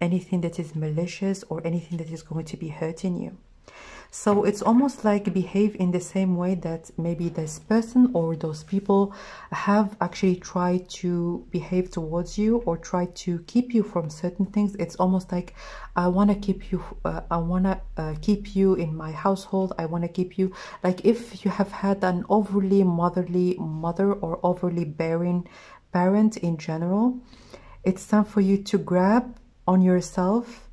anything that is malicious or anything that is going to be hurting you. So it's almost like behave in the same way that maybe this person or those people have actually tried to behave towards you or try to keep you from certain things. It's almost like, I want to keep you, keep you in my household. I want to keep you, like if you have had an overly motherly mother or overly bearing parent in general, it's time for you to grab on yourself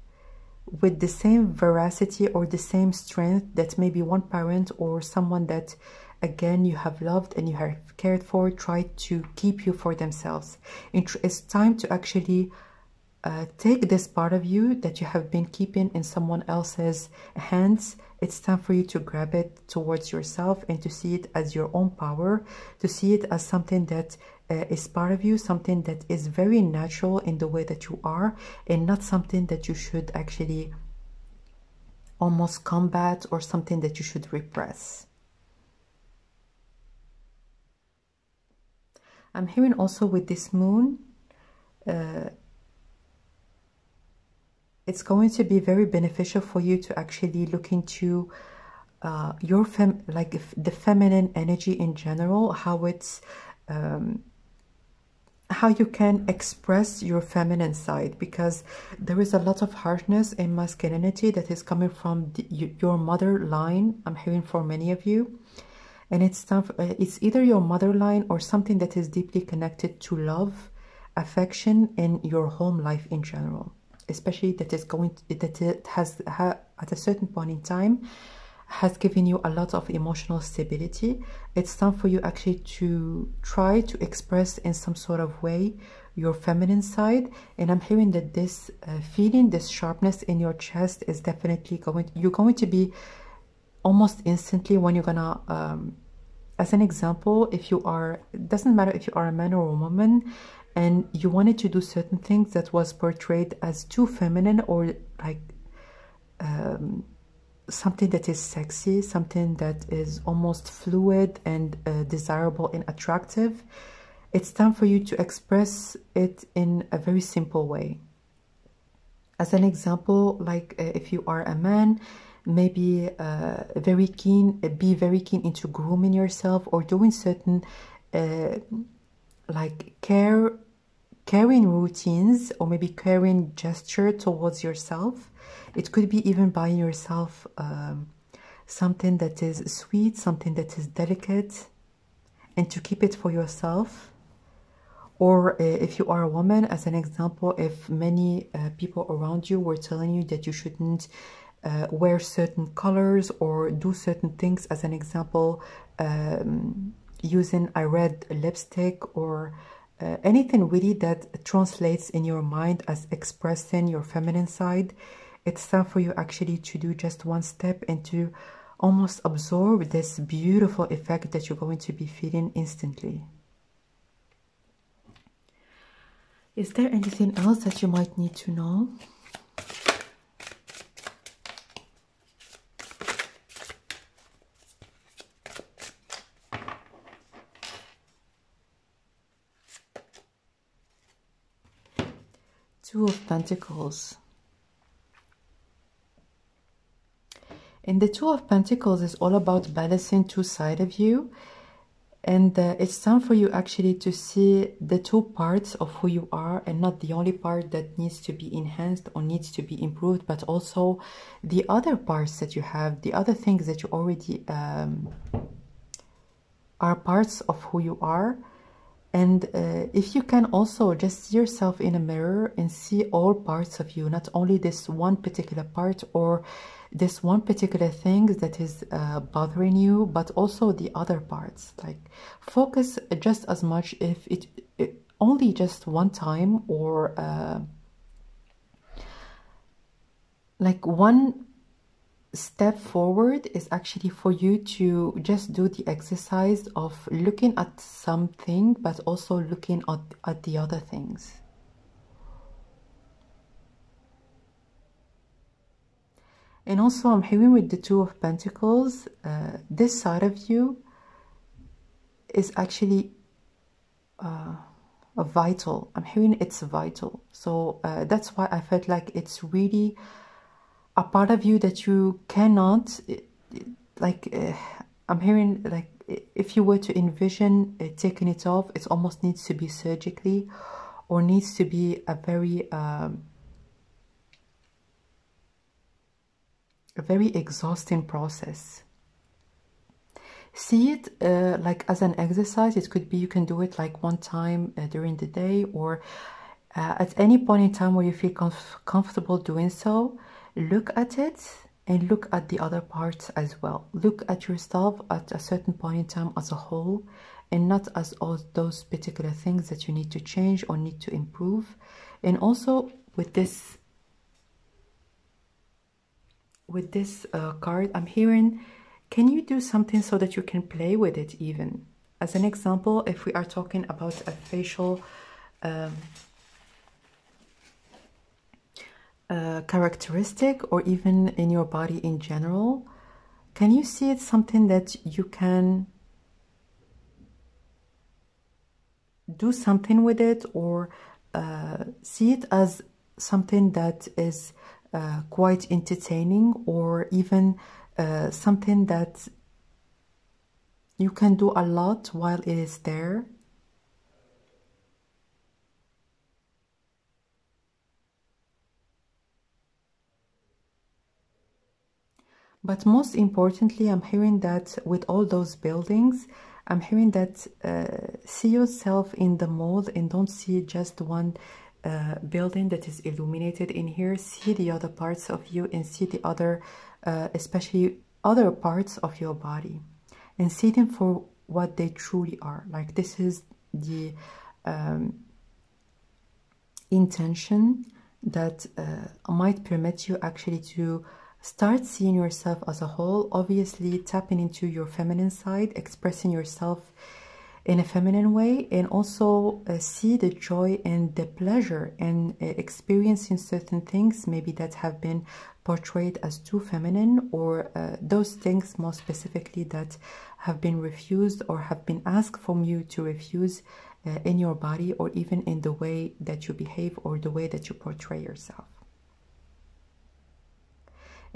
with the same veracity or the same strength that maybe one parent or someone that again you have loved and you have cared for tried to keep you for themselves. It's time to actually take this part of you that you have been keeping in someone else's hands. It's time for you to grab it towards yourself and to see it as your own power, to see it as something that is part of you, something that is very natural in the way that you are, and not something that you should actually almost combat or something that you should repress. I'm hearing also with this moon, it's going to be very beneficial for you to actually look into your the feminine energy in general, how it's how you can express your feminine side, because there is a lot of harshness and masculinity that is coming from your mother line. I'm hearing for many of you, and it's either your mother line or something that is deeply connected to love, affection, and your home life in general, especially that it has at a certain point in time has given you a lot of emotional stability. It's time for you actually to try to express in some sort of way your feminine side. And I'm hearing that this feeling, this sharpness in your chest is definitely you're going to be almost instantly when you're gonna, as an example, if you are, it doesn't matter if you are a man or a woman, and you wanted to do certain things that was portrayed as too feminine or like something that is sexy, something that is almost fluid and desirable and attractive, it's time for you to express it in a very simple way. As an example, like if you are a man, maybe be very keen into grooming yourself or doing certain like caring routines or maybe caring gesture towards yourself. It could be even buying yourself something that is sweet, something that is delicate, and to keep it for yourself. Or if you are a woman, as an example, if many people around you were telling you that you shouldn't wear certain colors or do certain things, as an example, using a red lipstick or anything really that translates in your mind as expressing your feminine side, it's time for you actually to do just one step and to almost absorb this beautiful effect that you're going to be feeling instantly. Is there anything else that you might need to know? Two of Pentacles. And the Two of Pentacles is all about balancing two sides of you. And it's time for you actually to see the two parts of who you are, and not the only part that needs to be enhanced or needs to be improved, but also the other parts that you have, the other things that you already are parts of who you are. And if you can also just see yourself in a mirror and see all parts of you, not only this one particular part or this one particular thing that is bothering you, but also the other parts. Like focus just as much, if it only just one time, or like one step forward is actually for you to just do the exercise of looking at something but also looking at the other things. And also I'm hearing with the Two of Pentacles, this side of you is actually vital. I'm hearing it's vital. So that's why I felt like it's really a part of you that you cannot, like, I'm hearing like if you were to envision taking it off, it almost needs to be surgically, or needs to be a very exhausting process. See it like as an exercise. It could be you can do it like one time during the day, or at any point in time where you feel comfortable doing so. Look at it and look at the other parts as well. Look at yourself at a certain point in time as a whole, and not as all those particular things that you need to change or need to improve. And also with this card, I'm hearing, can you do something so that you can play with it even? As an example, if we are talking about a facial characteristic, or even in your body in general, can you see it something that you can do something with it, or see it as something that is quite entertaining, or even something that you can do a lot while it is there? But most importantly, I'm hearing that with all those buildings, I'm hearing that see yourself in the mold, and don't see just one building that is illuminated in here. See the other parts of you, and see the other, especially other parts of your body, and see them for what they truly are. Like, this is the intention that might permit you actually to start seeing yourself as a whole. Obviously tapping into your feminine side, expressing yourself in a feminine way, and also see the joy and the pleasure in experiencing certain things maybe that have been portrayed as too feminine, or those things most specifically that have been refused or have been asked from you to refuse in your body, or even in the way that you behave or the way that you portray yourself.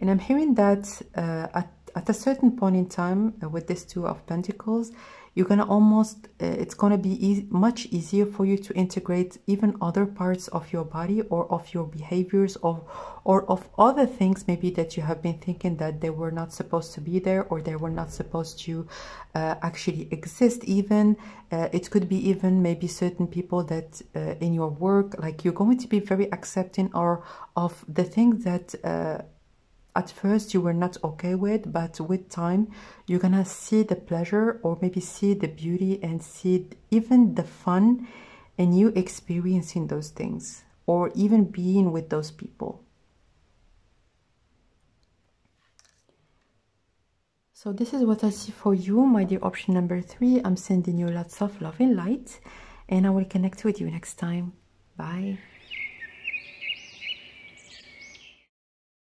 And I'm hearing that at a certain point in time with this Two of Pentacles, you're going to almost, it's going to be much easier for you to integrate even other parts of your body, or of your behaviors, or of other things maybe that you have been thinking that they were not supposed to be there, or they were not supposed to actually exist even. It could be even maybe certain people that in your work, like, you're going to be very accepting of the things that at first you were not okay with, but with time you're gonna see the pleasure, or maybe see the beauty, and see even the fun in you experiencing those things, or even being with those people. So this is what I see for you, my dear option number 3. I'm sending you lots of love and light, and I will connect with you next time. Bye.